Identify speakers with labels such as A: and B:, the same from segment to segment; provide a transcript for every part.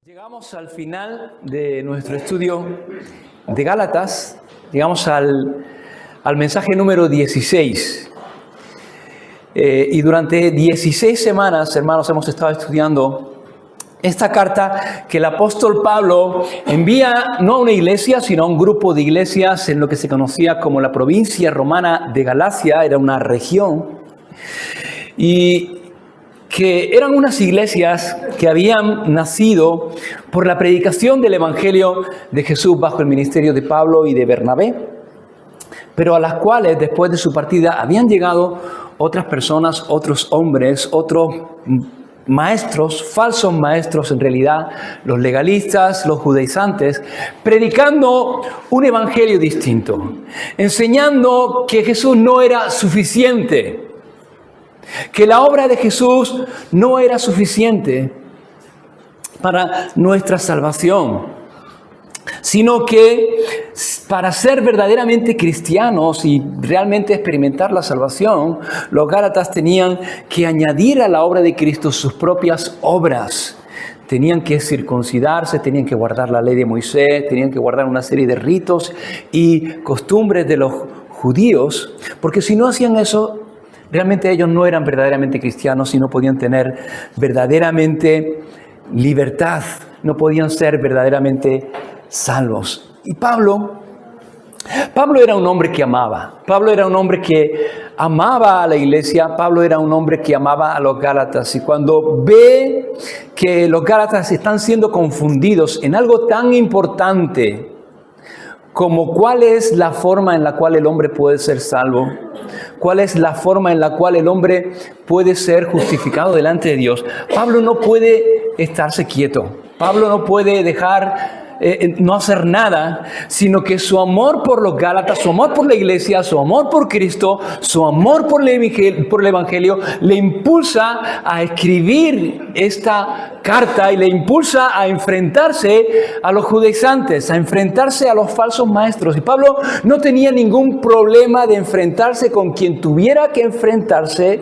A: Llegamos al final de nuestro estudio de Gálatas, llegamos al mensaje número 16. Y durante 16 semanas, hermanos, hemos estado estudiando esta carta que el apóstol Pablo envía no a una iglesia, sino a un grupo de iglesias en lo que se conocía como la provincia romana de Galacia, era una región, y que eran unas iglesias que habían nacido por la predicación del Evangelio de Jesús bajo el ministerio de Pablo y de Bernabé, pero a las cuales después de su partida habían llegado otras personas, otros hombres, otros maestros, falsos maestros en realidad, los legalistas, los judaizantes, predicando un evangelio distinto, enseñando que Jesús no era suficiente, que la obra de Jesús no era suficiente para nuestra salvación, sino que para ser verdaderamente cristianos y realmente experimentar la salvación, los gálatas tenían que añadir a la obra de Cristo sus propias obras. Tenían que circuncidarse, tenían que guardar la ley de Moisés, tenían que guardar una serie de ritos y costumbres de los judíos, porque si no hacían eso, realmente ellos no eran verdaderamente cristianos y no podían tener verdaderamente libertad, no podían ser verdaderamente salvos. Y Pablo era un hombre que amaba. Pablo era un hombre que amaba a la iglesia. Pablo era un hombre que amaba a los gálatas. Y cuando ve que los gálatas están siendo confundidos en algo tan importante como cuál es la forma en la cual el hombre puede ser salvo, cuál es la forma en la cual el hombre puede ser justificado delante de Dios, Pablo no puede estarse quieto. Pablo no puede dejar no hacer nada, sino que su amor por los gálatas, su amor por la iglesia, su amor por Cristo, su amor por el Evangelio, le impulsa a escribir esta carta y le impulsa a enfrentarse a los judaizantes, a enfrentarse a los falsos maestros. Y Pablo no tenía ningún problema de enfrentarse con quien tuviera que enfrentarse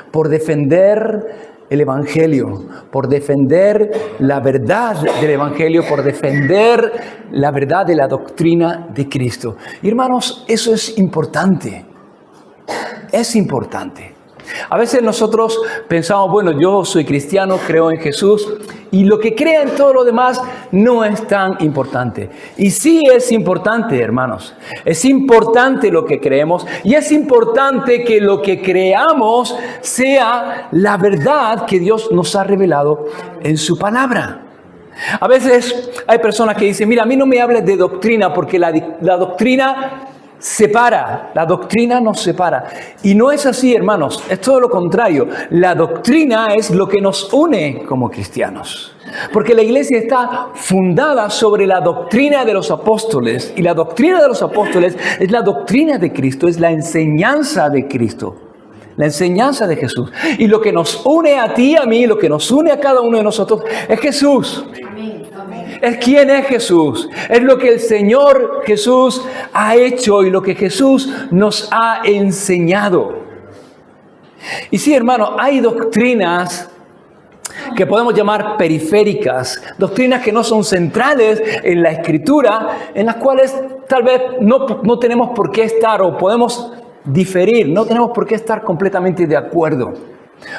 A: por defender el Evangelio, por defender la verdad del Evangelio, por defender la verdad de la doctrina de Cristo. Y hermanos, eso es importante. Es importante. A veces nosotros pensamos, bueno, yo soy cristiano, creo en Jesús, y lo que crea en todo lo demás no es tan importante. Y sí es importante, hermanos. Es importante lo que creemos y es importante que lo que creamos sea la verdad que Dios nos ha revelado en su palabra. A veces hay personas que dicen, mira, a mí no me hables de doctrina porque la doctrina separa, la doctrina nos separa. Y no es así, hermanos, es todo lo contrario. La doctrina es lo que nos une como cristianos. Porque la iglesia está fundada sobre la doctrina de los apóstoles. Y la doctrina de los apóstoles es la doctrina de Cristo, es la enseñanza de Cristo. La enseñanza de Jesús. Y lo que nos une a ti y a mí, lo que nos une a cada uno de nosotros, es Jesús. Es quién es Jesús, es lo que el Señor Jesús ha hecho y lo que Jesús nos ha enseñado. Y sí, hermano, hay doctrinas que podemos llamar periféricas, doctrinas que no son centrales en la Escritura, en las cuales tal vez no tenemos por qué estar o podemos diferir, no tenemos por qué estar completamente de acuerdo.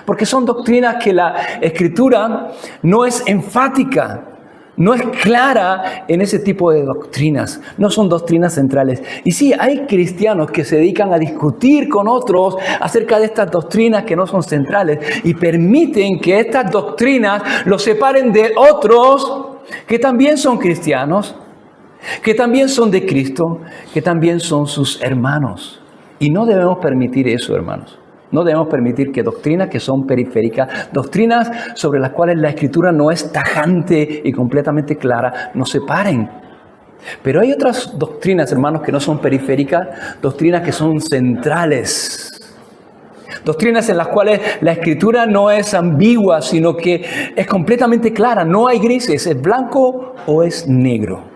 A: Porque son doctrinas que la Escritura no es enfática. No es clara en ese tipo de doctrinas, no son doctrinas centrales. Y sí, hay cristianos que se dedican a discutir con otros acerca de estas doctrinas que no son centrales y permiten que estas doctrinas los separen de otros que también son cristianos, que también son de Cristo, que también son sus hermanos. Y no debemos permitir eso, hermanos. No debemos permitir que doctrinas que son periféricas, doctrinas sobre las cuales la Escritura no es tajante y completamente clara, nos separen. Pero hay otras doctrinas, hermanos, que no son periféricas, doctrinas que son centrales. Doctrinas en las cuales la Escritura no es ambigua, sino que es completamente clara, no hay grises, es blanco o es negro.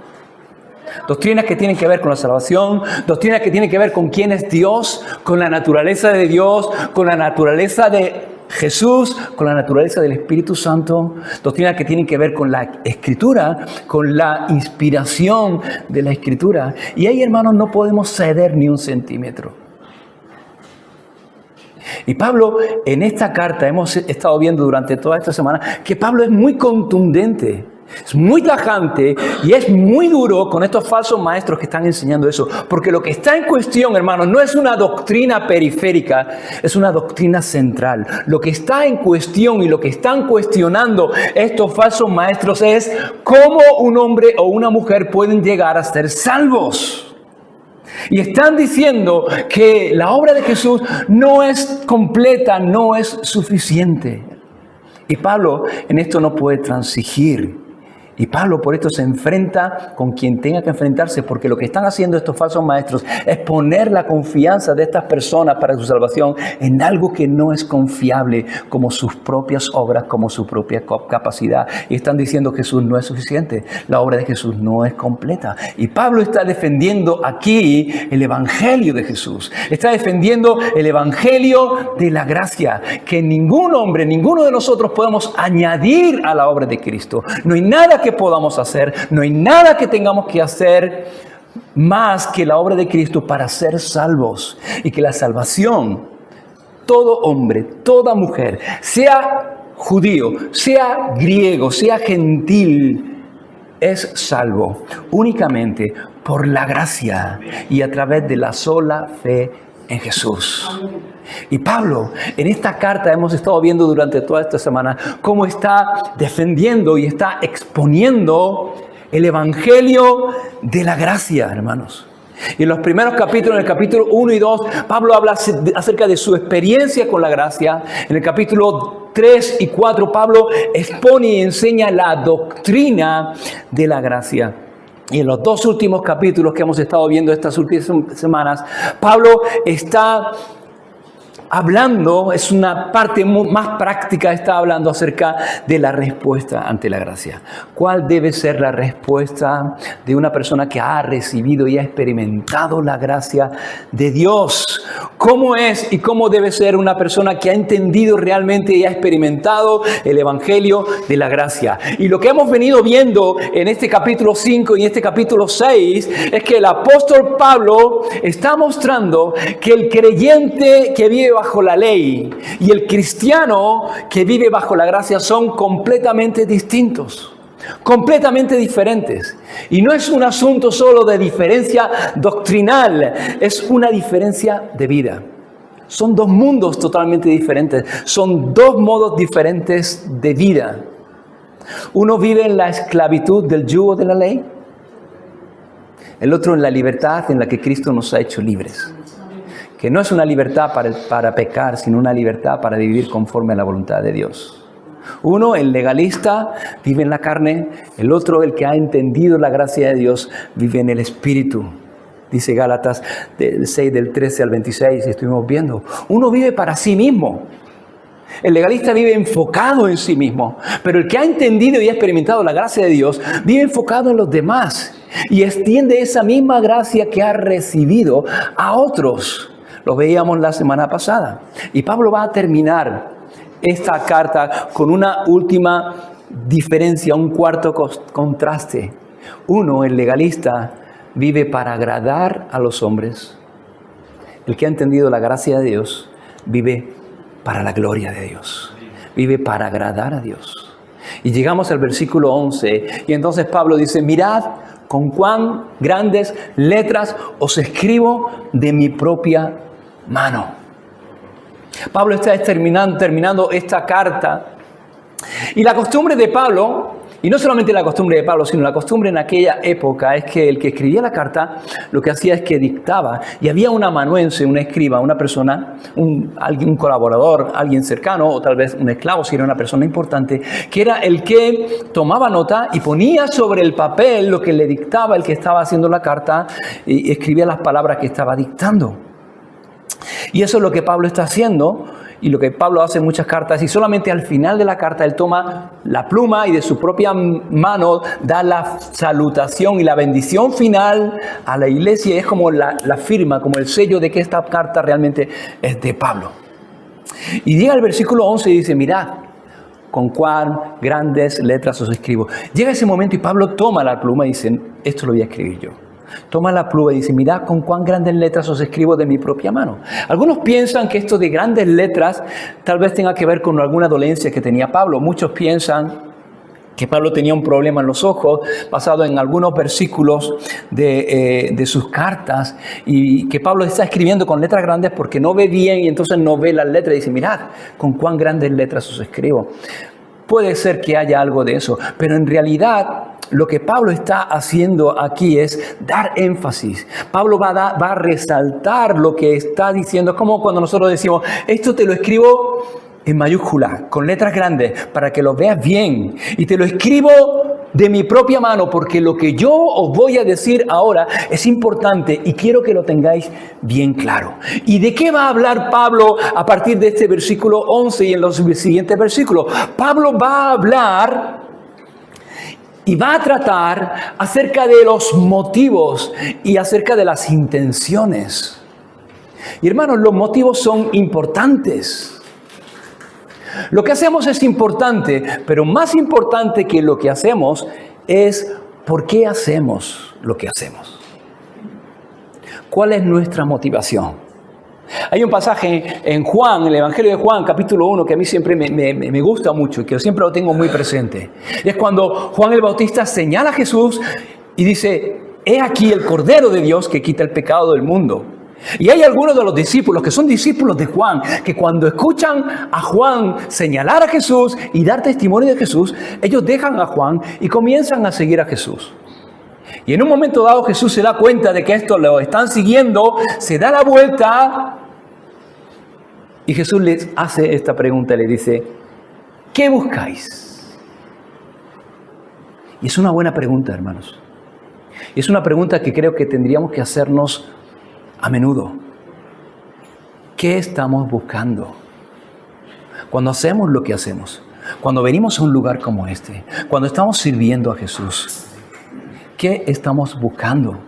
A: Doctrinas que tienen que ver con la salvación, doctrinas que tienen que ver con quién es Dios, con la naturaleza de Dios, con la naturaleza de Jesús con la naturaleza del Espíritu Santo, doctrinas que tienen que ver con la Escritura, con la inspiración de la Escritura. Y ahí, hermanos, no podemos ceder ni un centímetro. Y Pablo, en esta carta, hemos estado viendo durante toda esta semana, que Pablo es muy contundente, es muy tajante y es muy duro con estos falsos maestros que están enseñando eso. Porque lo que está en cuestión, hermanos, no es una doctrina periférica, es una doctrina central. Lo que está en cuestión y lo que están cuestionando estos falsos maestros es cómo un hombre o una mujer pueden llegar a ser salvos. Y están diciendo que la obra de Jesús no es completa, no es suficiente. Y Pablo en esto no puede transigir. Y Pablo por esto se enfrenta con quien tenga que enfrentarse, porque lo que están haciendo estos falsos maestros es poner la confianza de estas personas para su salvación en algo que no es confiable, como sus propias obras, como su propia capacidad. Y están diciendo que Jesús no es suficiente, la obra de Jesús no es completa. Y Pablo está defendiendo aquí el evangelio de Jesús, está defendiendo el evangelio de la gracia, que ningún hombre, ninguno de nosotros podemos añadir a la obra de Cristo. No hay nada que podamos hacer, no hay nada que tengamos que hacer más que la obra de Cristo para ser salvos. Y que la salvación, todo hombre, toda mujer, sea judío, sea griego, sea gentil, es salvo únicamente por la gracia y a través de la sola fe en Jesús. Y Pablo, en esta carta hemos estado viendo durante toda esta semana cómo está defendiendo y está exponiendo el evangelio de la gracia, hermanos. Y en los primeros capítulos, en el capítulo 1 y 2, Pablo habla acerca de su experiencia con la gracia. En el capítulo 3 y 4, Pablo expone y enseña la doctrina de la gracia. Y en los dos últimos capítulos que hemos estado viendo estas últimas semanas, Pablo está hablando, es una parte más práctica, está hablando acerca de la respuesta ante la gracia. ¿Cuál debe ser la respuesta de una persona que ha recibido y ha experimentado la gracia de Dios? ¿Cómo es y cómo debe ser una persona que ha entendido realmente y ha experimentado el evangelio de la gracia? Y lo que hemos venido viendo en este capítulo 5 y en este capítulo 6 es que el apóstol Pablo está mostrando que el creyente que vive bajo la ley y el cristiano que vive bajo la gracia son completamente distintos, completamente diferentes. Y no es un asunto solo de diferencia doctrinal, es una diferencia de vida. Son dos mundos totalmente diferentes, son dos modos diferentes de vida. Uno vive en la esclavitud del yugo de la ley, el otro en la libertad en la que Cristo nos ha hecho libres. Que no es una libertad para pecar, sino una libertad para vivir conforme a la voluntad de Dios. Uno, el legalista, vive en la carne. El otro, el que ha entendido la gracia de Dios, vive en el Espíritu. Dice Gálatas 6, del 13 al 26, estuvimos viendo. Uno vive para sí mismo. El legalista vive enfocado en sí mismo. Pero el que ha entendido y ha experimentado la gracia de Dios, vive enfocado en los demás. Y extiende esa misma gracia que ha recibido a otros. Lo veíamos la semana pasada. Y Pablo va a terminar esta carta con una última diferencia, un cuarto contraste. Uno, el legalista, vive para agradar a los hombres. El que ha entendido la gracia de Dios, vive para la gloria de Dios. Vive para agradar a Dios. Y llegamos al versículo 11. Y entonces Pablo dice, mirad con cuán grandes letras os escribo de mi propia mano. Pablo está terminando esta carta. Y la costumbre de Pablo, y no solamente la costumbre de Pablo, sino la costumbre en aquella época, es que el que escribía la carta lo que hacía es que dictaba. Y había un amanuense, un escriba, una persona, un colaborador, alguien cercano, o tal vez un esclavo si era una persona importante, que era el que tomaba nota y ponía sobre el papel lo que le dictaba el que estaba haciendo la carta y escribía las palabras que estaba dictando. Y eso es lo que Pablo está haciendo y lo que Pablo hace en muchas cartas. Y solamente al final de la carta él toma la pluma y de su propia mano da la salutación y la bendición final a la iglesia. Y es como la firma, como el sello de que esta carta realmente es de Pablo. Y llega al versículo 11 y dice, mirad, con cuán grandes letras os escribo. Llega ese momento y Pablo toma la pluma y dice, esto lo voy a escribir yo. Toma la pluma y dice, mirad con cuán grandes letras os escribo de mi propia mano. Algunos piensan que esto de grandes letras tal vez tenga que ver con alguna dolencia que tenía Pablo. Muchos piensan que Pablo tenía un problema en los ojos, basado en algunos versículos de sus cartas, y que Pablo está escribiendo con letras grandes porque no ve bien y entonces no ve las letras y dice, mirad con cuán grandes letras os escribo. Puede ser que haya algo de eso, pero en realidad lo que Pablo está haciendo aquí es dar énfasis. Pablo va a resaltar lo que está diciendo. Es como cuando nosotros decimos, esto te lo escribo en mayúscula, con letras grandes, para que lo veas bien. Y te lo escribo de mi propia mano, porque lo que yo os voy a decir ahora es importante y quiero que lo tengáis bien claro. ¿Y de qué va a hablar Pablo a partir de este versículo 11 y en los siguientes versículos? Pablo va a hablar y va a tratar acerca de los motivos y acerca de las intenciones. Y hermanos, los motivos son importantes. Lo que hacemos es importante, pero más importante que lo que hacemos es por qué hacemos lo que hacemos. ¿Cuál es nuestra motivación? Hay un pasaje en Juan, en el Evangelio de Juan, capítulo 1, que a mí siempre me gusta mucho y que siempre lo tengo muy presente. Y es cuando Juan el Bautista señala a Jesús y dice, he aquí el Cordero de Dios que quita el pecado del mundo. Y hay algunos de los discípulos que son discípulos de Juan, que cuando escuchan a Juan señalar a Jesús y dar testimonio de Jesús, ellos dejan a Juan y comienzan a seguir a Jesús. Y en un momento dado Jesús se da cuenta de que esto lo están siguiendo, se da la vuelta y Jesús les hace esta pregunta, le dice, ¿qué buscáis? Y es una buena pregunta, hermanos. Y es una pregunta que creo que tendríamos que hacernos a menudo. ¿Qué estamos buscando? Cuando hacemos lo que hacemos, cuando venimos a un lugar como este, cuando estamos sirviendo a Jesús, ¿qué estamos buscando?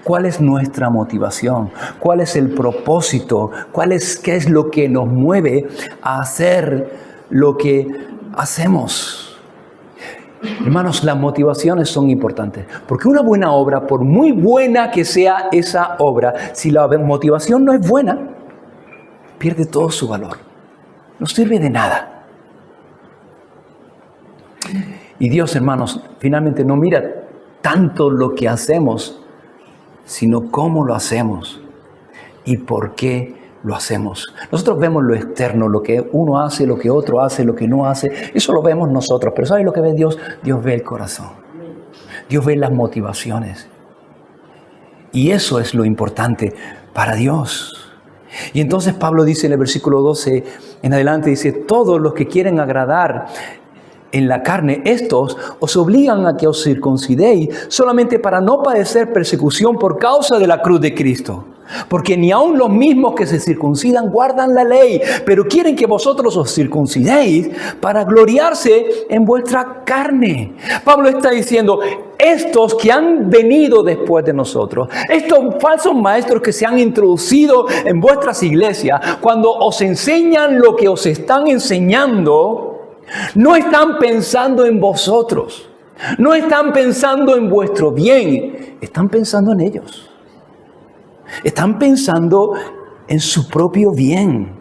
A: ¿Cuál es nuestra motivación? ¿Cuál es el propósito? ¿Qué es lo que nos mueve a hacer lo que hacemos? Hermanos, las motivaciones son importantes, porque una buena obra, por muy buena que sea esa obra, si la motivación no es buena, pierde todo su valor. No sirve de nada. Y Dios, hermanos, finalmente no mira tanto lo que hacemos, sino cómo lo hacemos y por qué lo hacemos. Nosotros vemos lo externo, lo que uno hace, lo que otro hace, lo que no hace. Eso lo vemos nosotros. Pero ¿sabes lo que ve Dios? Dios ve el corazón. Dios ve las motivaciones. Y eso es lo importante para Dios. Y entonces Pablo dice en el versículo 12 en adelante, dice, todos los que quieren agradar en la carne, estos os obligan a que os circuncidéis solamente para no padecer persecución por causa de la cruz de Cristo. Porque ni aun los mismos que se circuncidan guardan la ley, pero quieren que vosotros os circuncidéis para gloriarse en vuestra carne. Pablo está diciendo, estos que han venido después de nosotros, estos falsos maestros que se han introducido en vuestras iglesias, cuando os enseñan lo que os están enseñando, no están pensando en vosotros, no están pensando en vuestro bien, están pensando en ellos. Están pensando en su propio bien.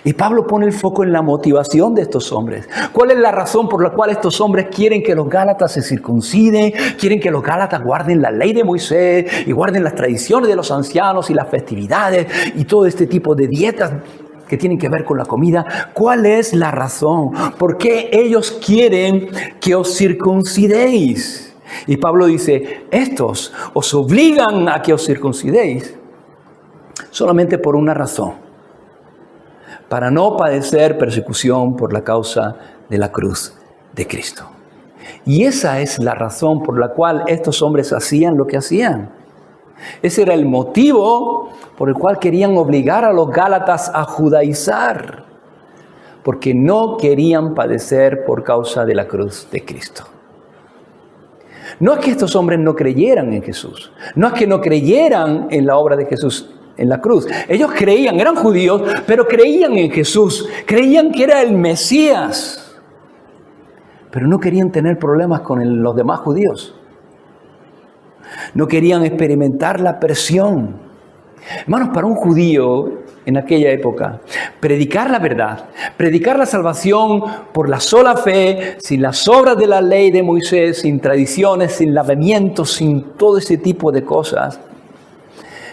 A: Y Pablo pone el foco en la motivación de estos hombres. ¿Cuál es la razón por la cual estos hombres quieren que los gálatas se circunciden? Quieren que los gálatas guarden la ley de Moisés y guarden las tradiciones de los ancianos y las festividades y todo este tipo de dietas que tienen que ver con la comida. ¿Cuál es la razón? ¿Por qué ellos quieren que os circuncidéis? Y Pablo dice, estos os obligan a que os circuncidéis solamente por una razón, para no padecer persecución por la causa de la cruz de Cristo. Y esa es la razón por la cual estos hombres hacían lo que hacían. Ese era el motivo por el cual querían obligar a los gálatas a judaizar, porque no querían padecer por causa de la cruz de Cristo. No es que estos hombres no creyeran en Jesús, no es que no creyeran en la obra de Jesús en la cruz. Ellos creían, eran judíos, pero creían en Jesús, creían que era el Mesías, pero no querían tener problemas con los demás judíos. No querían experimentar la presión. Hermanos, para un judío en aquella época, predicar la verdad, predicar la salvación por la sola fe, sin las obras de la ley de Moisés, sin tradiciones, sin lavamientos, sin todo ese tipo de cosas,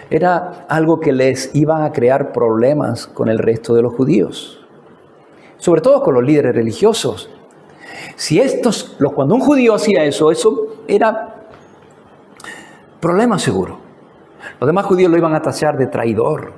A: era algo que les iba a crear problemas con el resto de los judíos, sobre todo con los líderes religiosos. Cuando un judío hacía eso era problema seguro. Los demás judíos lo iban a tachar de traidor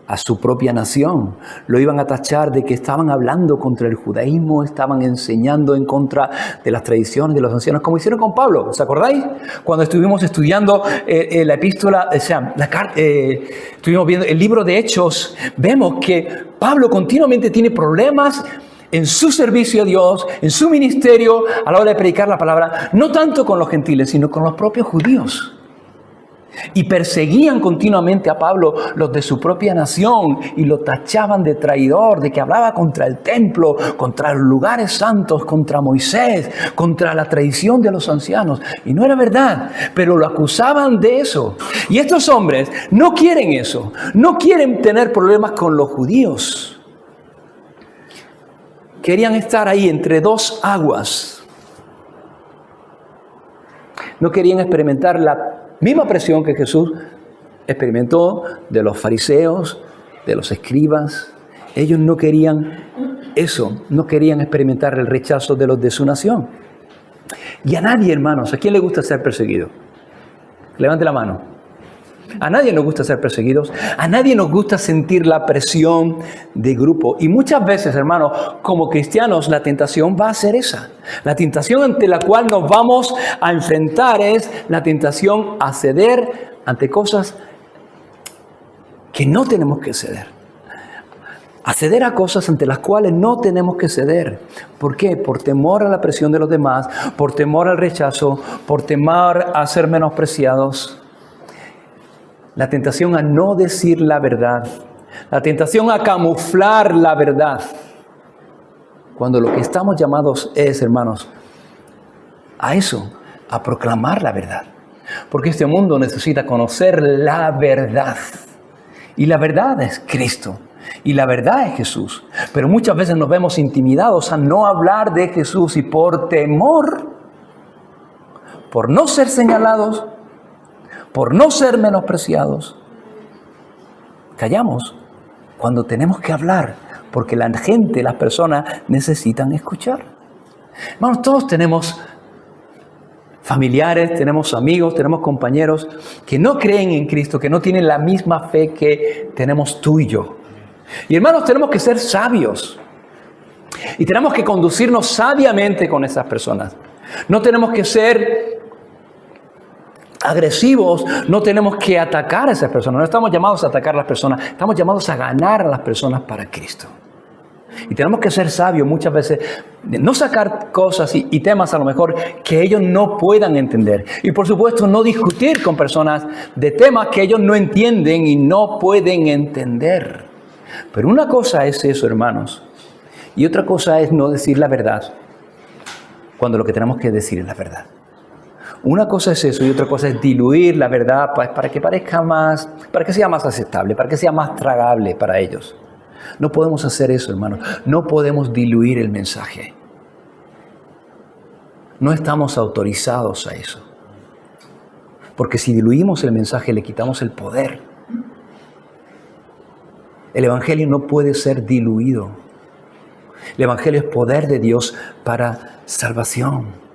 A: a su propia nación. Lo iban a tachar de que estaban hablando contra el judaísmo, estaban enseñando en contra de las tradiciones de los ancianos, como hicieron con Pablo. ¿Os acordáis? Cuando estuvimos estudiando la epístola, estuvimos viendo el libro de Hechos, vemos que Pablo continuamente tiene problemas en su servicio a Dios, en su ministerio, a la hora de predicar la palabra, no tanto con los gentiles, sino con los propios judíos. Y perseguían continuamente a Pablo los de su propia nación y lo tachaban de traidor, de que hablaba contra el templo, contra los lugares santos, contra Moisés, contra la tradición de los ancianos. Y no era verdad, pero lo acusaban de eso. Y estos hombres no quieren eso, no quieren tener problemas con los judíos. Querían estar ahí entre dos aguas. No querían experimentar la misma presión que Jesús experimentó de los fariseos, de los escribas. Ellos no querían eso, no querían experimentar el rechazo de los de su nación. Y a nadie, hermanos, ¿a quién le gusta ser perseguido? Levante la mano. A nadie nos gusta ser perseguidos, a nadie nos gusta sentir la presión de grupo. Y muchas veces, hermanos, como cristianos, la tentación va a ser esa. La tentación ante la cual nos vamos a enfrentar es la tentación a ceder ante cosas que no tenemos que ceder. A ceder a cosas ante las cuales no tenemos que ceder. ¿Por qué? Por temor a la presión de los demás, por temor al rechazo, por temor a ser menospreciados. La tentación a no decir la verdad. La tentación a camuflar la verdad. Cuando lo que estamos llamados es, hermanos, a eso, a proclamar la verdad. Porque este mundo necesita conocer la verdad. Y la verdad es Cristo. Y la verdad es Jesús. Pero muchas veces nos vemos intimidados a no hablar de Jesús. Y por temor, por no ser señalados, por no ser menospreciados, callamos cuando tenemos que hablar, porque la gente, las personas necesitan escuchar. Hermanos, todos tenemos familiares, tenemos amigos, tenemos compañeros que no creen en Cristo, que no tienen la misma fe que tenemos tú y yo. Y hermanos, tenemos que ser sabios y tenemos que conducirnos sabiamente con esas personas. No tenemos que ser agresivos, no tenemos que atacar a esas personas. No estamos llamados a atacar a las personas, estamos llamados a ganar a las personas para Cristo. Y tenemos que ser sabios muchas veces, no sacar cosas y temas a lo mejor que ellos no puedan entender. Y por supuesto no discutir con personas de temas que ellos no entienden y no pueden entender. Pero una cosa es eso, hermanos, y otra cosa es no decir la verdad cuando lo que tenemos que decir es la verdad. Una cosa es eso y otra cosa es diluir la verdad para que parezca más, para que sea más aceptable, para que sea más tragable para ellos. No podemos hacer eso, hermanos. No podemos diluir el mensaje. No estamos autorizados a eso. Porque si diluimos el mensaje, le quitamos el poder. El Evangelio no puede ser diluido. El Evangelio es poder de Dios para salvación.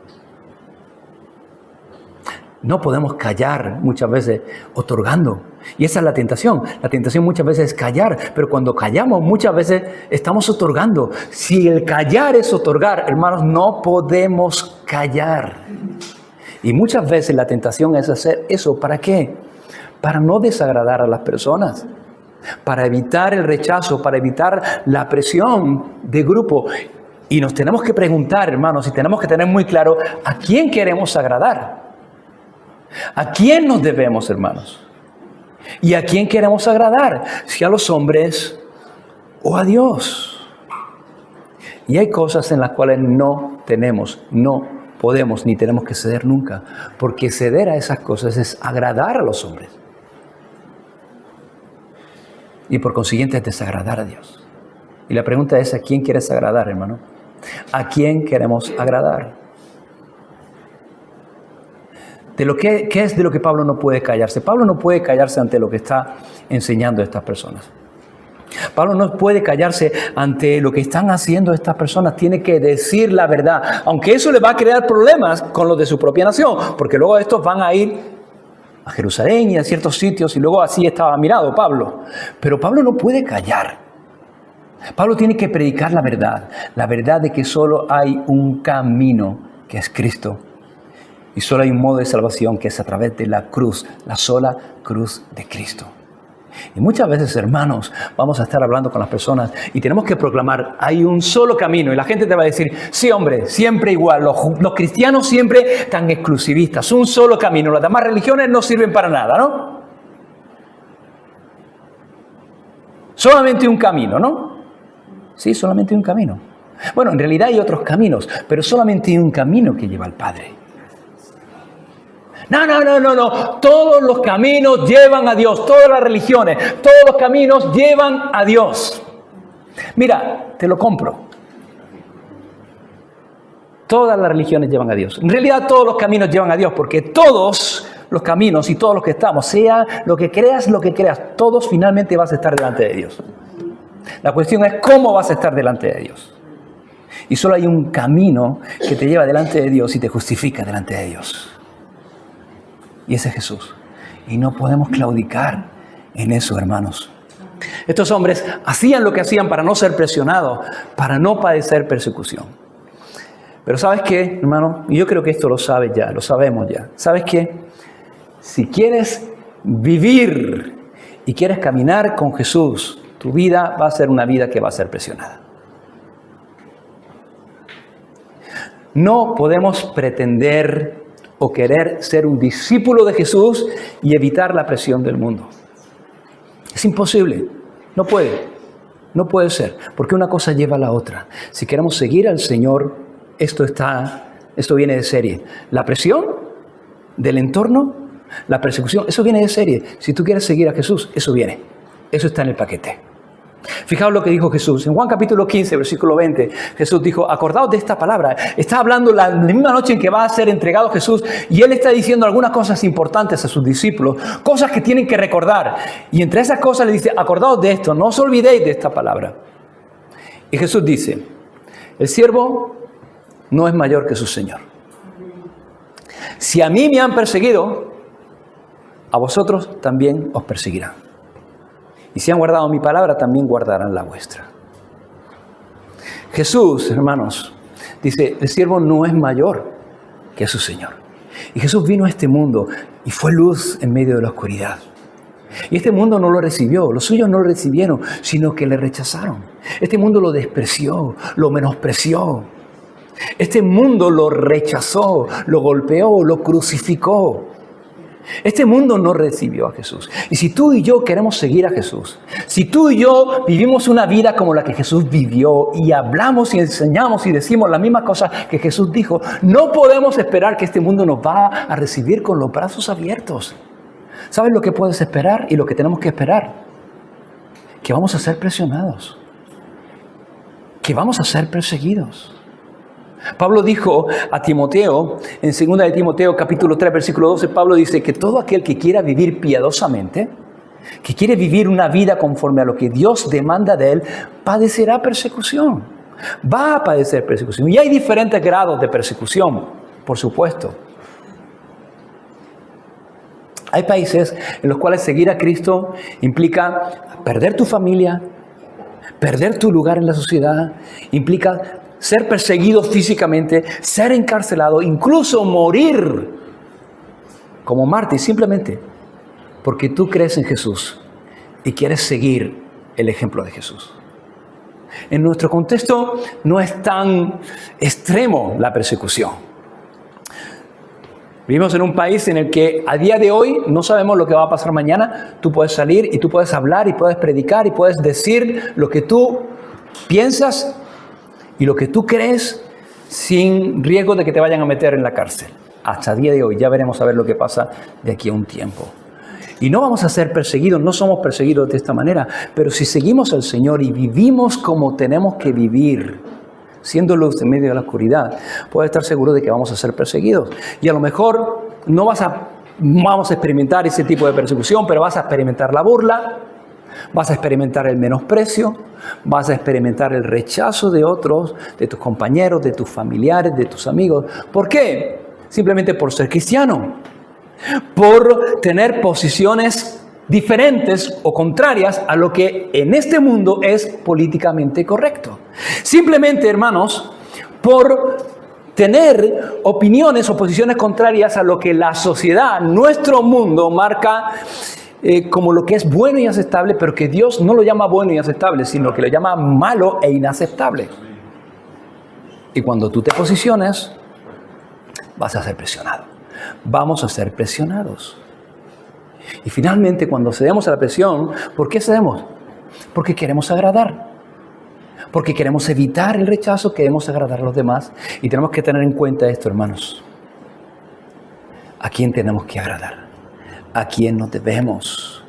A: No podemos callar muchas veces otorgando. Y esa es la tentación. La tentación muchas veces es callar. Pero cuando callamos muchas veces estamos otorgando. Si el callar es otorgar, hermanos, no podemos callar. Y muchas veces la tentación es hacer eso. ¿Para qué? Para no desagradar a las personas. Para evitar el rechazo, para evitar la presión de grupo. Y nos tenemos que preguntar, hermanos, y tenemos que tener muy claro a quién queremos agradar. ¿A quién nos debemos, hermanos? ¿Y a quién queremos agradar? Si a los hombres o a Dios. Y hay cosas en las cuales no podemos ni tenemos que ceder nunca, porque ceder a esas cosas es agradar a los hombres. Y por consiguiente es desagradar a Dios. Y la pregunta es, ¿a quién quieres agradar, hermano? ¿A quién queremos agradar? ¿Qué es de lo que Pablo no puede callarse? Pablo no puede callarse ante lo que está enseñando a estas personas. Pablo no puede callarse ante lo que están haciendo estas personas. Tiene que decir la verdad. Aunque eso le va a crear problemas con los de su propia nación. Porque luego estos van a ir a Jerusalén y a ciertos sitios. Y luego así estaba mirado Pablo. Pero Pablo no puede callar. Pablo tiene que predicar la verdad. La verdad de que solo hay un camino, que es Cristo. Y solo hay un modo de salvación, que es a través de la cruz. La sola cruz de Cristo. Y muchas veces, hermanos, vamos a estar hablando con las personas y tenemos que proclamar, hay un solo camino. Y la gente te va a decir, sí, hombre, siempre igual. Los cristianos siempre tan exclusivistas. Un solo camino. Las demás religiones no sirven para nada, ¿no? Solamente un camino, ¿no? Sí, solamente un camino. Bueno, en realidad hay otros caminos, pero solamente hay un camino que lleva al Padre. No. Todos los caminos llevan a Dios. Todas las religiones, todos los caminos llevan a Dios. Mira, te lo compro. Todas las religiones llevan a Dios. En realidad todos los caminos llevan a Dios, porque todos los caminos y todos los que estamos, sea lo que creas, todos finalmente vas a estar delante de Dios. La cuestión es cómo vas a estar delante de Dios. Y solo hay un camino que te lleva delante de Dios y te justifica delante de Dios. Y ese es Jesús. Y no podemos claudicar en eso, hermanos. Estos hombres hacían lo que hacían para no ser presionados, para no padecer persecución. Pero ¿sabes qué, hermano? Y yo creo que esto lo sabes ya, lo sabemos ya. ¿Sabes qué? Si quieres vivir y quieres caminar con Jesús, tu vida va a ser una vida que va a ser presionada. No podemos pretender o querer ser un discípulo de Jesús y evitar la presión del mundo. Es imposible. No puede ser. Porque una cosa lleva a la otra. Si queremos seguir al Señor, esto viene de serie. La presión del entorno, la persecución, eso viene de serie. Si tú quieres seguir a Jesús, eso viene. Eso está en el paquete. Fijaos lo que dijo Jesús. En Juan capítulo 15, versículo 20, Jesús dijo, acordaos de esta palabra. Está hablando la misma noche en que va a ser entregado Jesús y Él está diciendo algunas cosas importantes a sus discípulos, cosas que tienen que recordar. Y entre esas cosas le dice, acordaos de esto, no os olvidéis de esta palabra. Y Jesús dice, el siervo no es mayor que su Señor. Si a mí me han perseguido, a vosotros también os perseguirán. Y si han guardado mi palabra, también guardarán la vuestra. Jesús, hermanos, dice, el siervo no es mayor que su Señor. Y Jesús vino a este mundo y fue luz en medio de la oscuridad. Y este mundo no lo recibió, los suyos no lo recibieron, sino que le rechazaron. Este mundo lo despreció, lo menospreció. Este mundo lo rechazó, lo golpeó, lo crucificó. Este mundo no recibió a Jesús. Y si tú y yo queremos seguir a Jesús, si tú y yo vivimos una vida como la que Jesús vivió y hablamos y enseñamos y decimos las mismas cosas que Jesús dijo, no podemos esperar que este mundo nos va a recibir con los brazos abiertos. ¿Sabes lo que puedes esperar y lo que tenemos que esperar? Que vamos a ser presionados, que vamos a ser perseguidos. Pablo dijo a Timoteo, en 2 de Timoteo capítulo 3, versículo 12, Pablo dice que todo aquel que quiera vivir piadosamente, que quiere vivir una vida conforme a lo que Dios demanda de él, padecerá persecución. Va a padecer persecución. Y hay diferentes grados de persecución, por supuesto. Hay países en los cuales seguir a Cristo implica perder tu familia, perder tu lugar en la sociedad, implica ser perseguido físicamente, ser encarcelado, incluso morir como mártir, simplemente porque tú crees en Jesús y quieres seguir el ejemplo de Jesús. En nuestro contexto no es tan extremo la persecución. Vivimos en un país en el que a día de hoy no sabemos lo que va a pasar mañana. Tú puedes salir y tú puedes hablar y puedes predicar y puedes decir lo que tú piensas y lo que tú crees sin riesgo de que te vayan a meter en la cárcel. Hasta el día de hoy ya veremos a ver lo que pasa de aquí a un tiempo. Y no vamos a ser perseguidos, no somos perseguidos de esta manera, pero si seguimos al Señor y vivimos como tenemos que vivir, siendo luz en medio de la oscuridad, puedes estar seguro de que vamos a ser perseguidos. Y a lo mejor no vamos a experimentar ese tipo de persecución, pero vas a experimentar la burla, vas a experimentar el menosprecio, vas a experimentar el rechazo de otros, de tus compañeros, de tus familiares, de tus amigos. ¿Por qué? Simplemente por ser cristiano, por tener posiciones diferentes o contrarias a lo que en este mundo es políticamente correcto. Simplemente, hermanos, por tener opiniones o posiciones contrarias a lo que la sociedad, nuestro mundo, marca como lo que es bueno y aceptable, pero que Dios no lo llama bueno y aceptable, sino que lo llama malo e inaceptable. Y cuando tú te posiciones, vas a ser presionado. Vamos a ser presionados. Y finalmente, cuando cedemos a la presión, ¿por qué cedemos? Porque queremos agradar. Porque queremos evitar el rechazo, queremos agradar a los demás. Y tenemos que tener en cuenta esto, hermanos. ¿A quién tenemos que agradar? ¿A quién no debemos?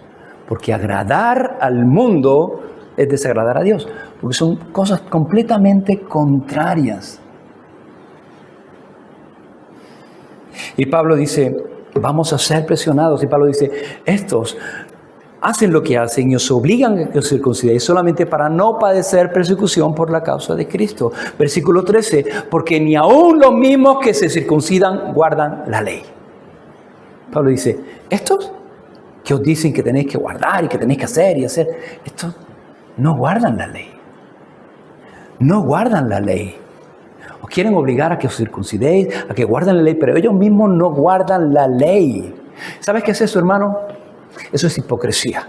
A: Porque agradar al mundo es desagradar a Dios. Porque son cosas completamente contrarias. Y Pablo dice, vamos a ser presionados. Y Pablo dice, estos hacen lo que hacen y os obligan a que os circuncidéis solamente para no padecer persecución por la causa de Cristo. Versículo 13, porque ni aun los mismos que se circuncidan guardan la ley. Pablo dice, estos que os dicen que tenéis que guardar y que tenéis que hacer y hacer, estos no guardan la ley. No guardan la ley. Os quieren obligar a que os circuncidéis, a que guarden la ley, pero ellos mismos no guardan la ley. ¿Sabes qué es eso, hermano? Eso es hipocresía.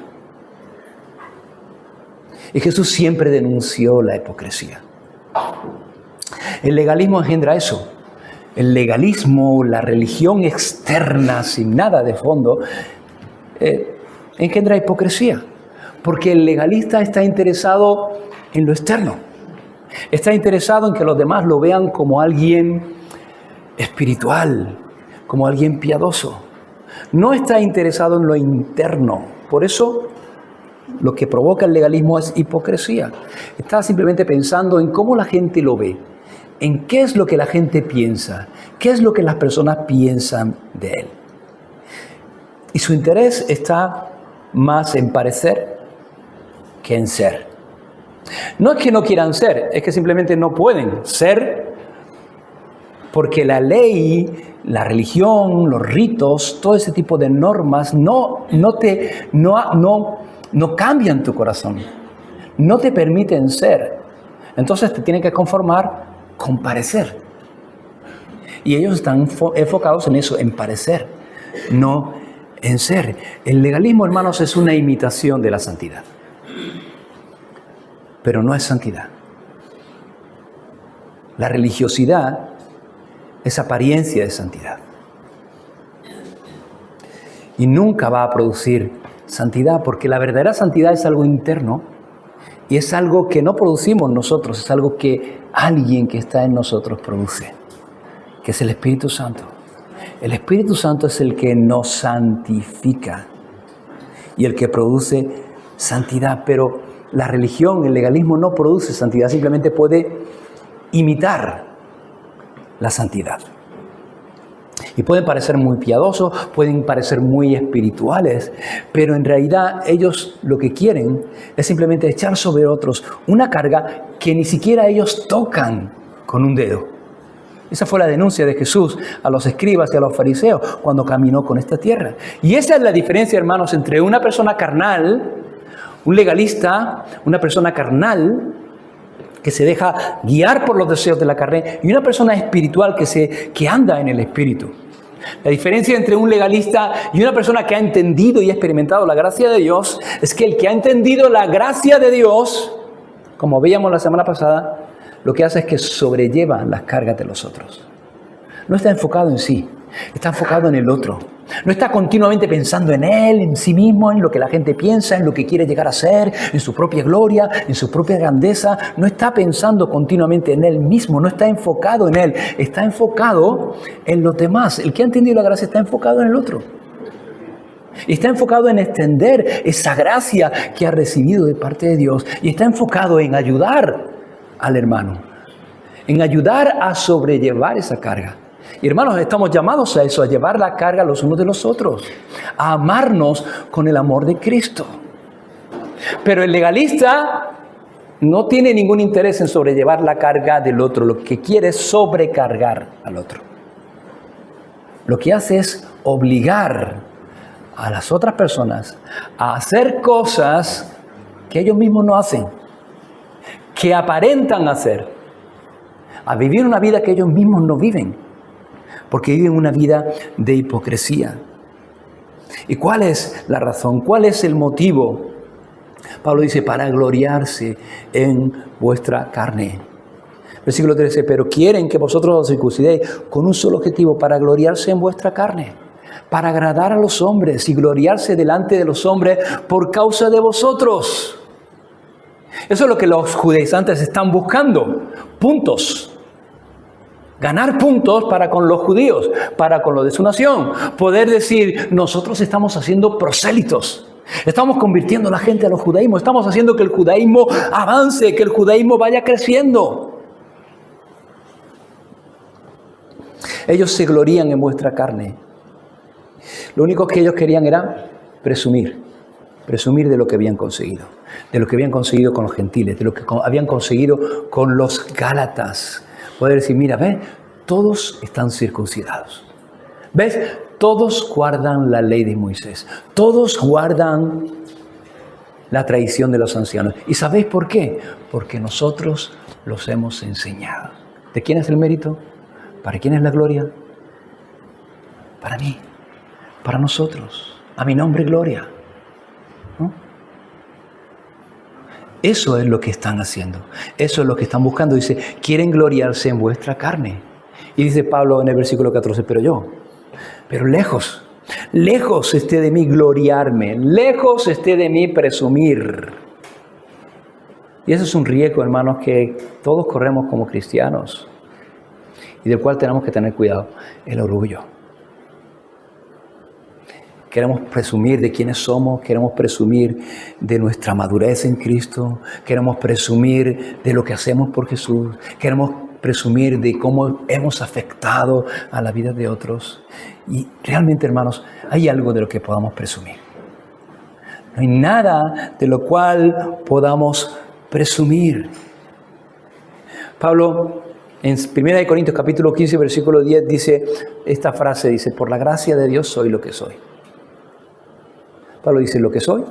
A: Y Jesús siempre denunció la hipocresía. El legalismo engendra eso. El legalismo, la religión externa, sin nada de fondo, engendra hipocresía. Porque el legalista está interesado en lo externo. Está interesado en que los demás lo vean como alguien espiritual, como alguien piadoso. No está interesado en lo interno. Por eso, lo que provoca el legalismo es hipocresía. Está simplemente pensando en cómo la gente lo ve, en qué es lo que la gente piensa, qué es lo que las personas piensan de él. Y su interés está más en parecer que en ser. No es que no quieran ser, es que simplemente no pueden ser porque la ley, la religión, los ritos, todo ese tipo de normas no cambian tu corazón, no te permiten ser. Entonces te tienen que conformar con parecer. Y ellos están enfocados en eso, en parecer, no en ser. El legalismo, hermanos, es una imitación de la santidad. Pero no es santidad. La religiosidad es apariencia de santidad. Y nunca va a producir santidad, porque la verdadera santidad es algo interno y es algo que no producimos nosotros, es algo que alguien que está en nosotros produce, que es el Espíritu Santo. El Espíritu Santo es el que nos santifica y el que produce santidad, pero la religión, el legalismo no produce santidad, simplemente puede imitar la santidad. Y pueden parecer muy piadosos, pueden parecer muy espirituales, pero en realidad ellos lo que quieren es simplemente echar sobre otros una carga que ni siquiera ellos tocan con un dedo. Esa fue la denuncia de Jesús a los escribas y a los fariseos cuando caminó con esta tierra. Y esa es la diferencia, hermanos, entre una persona carnal, un legalista, una persona carnal que se deja guiar por los deseos de la carne y una persona espiritual que anda en el espíritu. La diferencia entre un legalista y una persona que ha entendido y ha experimentado la gracia de Dios es que el que ha entendido la gracia de Dios, como veíamos la semana pasada, lo que hace es que sobrelleva las cargas de los otros. No está enfocado en sí, Está enfocado en el otro. No está continuamente pensando en él, en sí mismo, en lo que la gente piensa, en lo que quiere llegar a ser, en su propia gloria, en su propia grandeza. No está pensando continuamente en él mismo, no está enfocado en él. Está enfocado en los demás. El que ha entendido la gracia está enfocado en el otro. Y está enfocado en extender esa gracia que ha recibido de parte de Dios. Y está enfocado en ayudar al hermano, en ayudar a sobrellevar esa carga. Y hermanos, estamos llamados a eso, a llevar la carga los unos de los otros, a amarnos con el amor de Cristo. Pero el legalista no tiene ningún interés en sobrellevar la carga del otro, lo que quiere es sobrecargar al otro. Lo que hace es obligar a las otras personas a hacer cosas que ellos mismos no hacen, que aparentan hacer, a vivir una vida que ellos mismos no viven. Porque viven una vida de hipocresía. ¿Y cuál es la razón? ¿Cuál es el motivo? Pablo dice, para gloriarse en vuestra carne. Versículo 13, pero quieren que vosotros os circuncidéis con un solo objetivo, para gloriarse en vuestra carne, para agradar a los hombres y gloriarse delante de los hombres por causa de vosotros. Eso es lo que los judaizantes están buscando, puntos. Ganar puntos para con los judíos, para con los de su nación. Poder decir, nosotros estamos haciendo prosélitos. Estamos convirtiendo a la gente a los judaísmos. Estamos haciendo que el judaísmo avance, que el judaísmo vaya creciendo. Ellos se glorían en vuestra carne. Lo único que ellos querían era presumir de lo que habían conseguido. De lo que habían conseguido con los gentiles, de lo que habían conseguido con los gálatas. Poder decir, mira, ¿ves? Todos están circuncidados. ¿Ves? Todos guardan la ley de Moisés. Todos guardan la tradición de los ancianos. ¿Y sabéis por qué? Porque nosotros los hemos enseñado. ¿De quién es el mérito? ¿Para quién es la gloria? Para mí, para nosotros. A mi nombre, gloria. ¿No? Eso es lo que están haciendo. Eso es lo que están buscando. Dice, quieren gloriarse en vuestra carne. Y dice Pablo en el versículo 14, pero lejos esté de mí gloriarme, lejos esté de mí presumir. Y eso es un riesgo, hermanos, que todos corremos como cristianos y del cual tenemos que tener cuidado, el orgullo. Queremos presumir de quiénes somos, queremos presumir de nuestra madurez en Cristo, queremos presumir de lo que hacemos por Jesús, queremos presumir de cómo hemos afectado a la vida de otros. Y realmente, hermanos, hay algo de lo que podamos presumir. No hay nada de lo cual podamos presumir. Pablo, en 1 Corintios capítulo 15, versículo 10, dice esta frase, dice, por la gracia de Dios soy lo que soy. Pablo dice, lo que soy,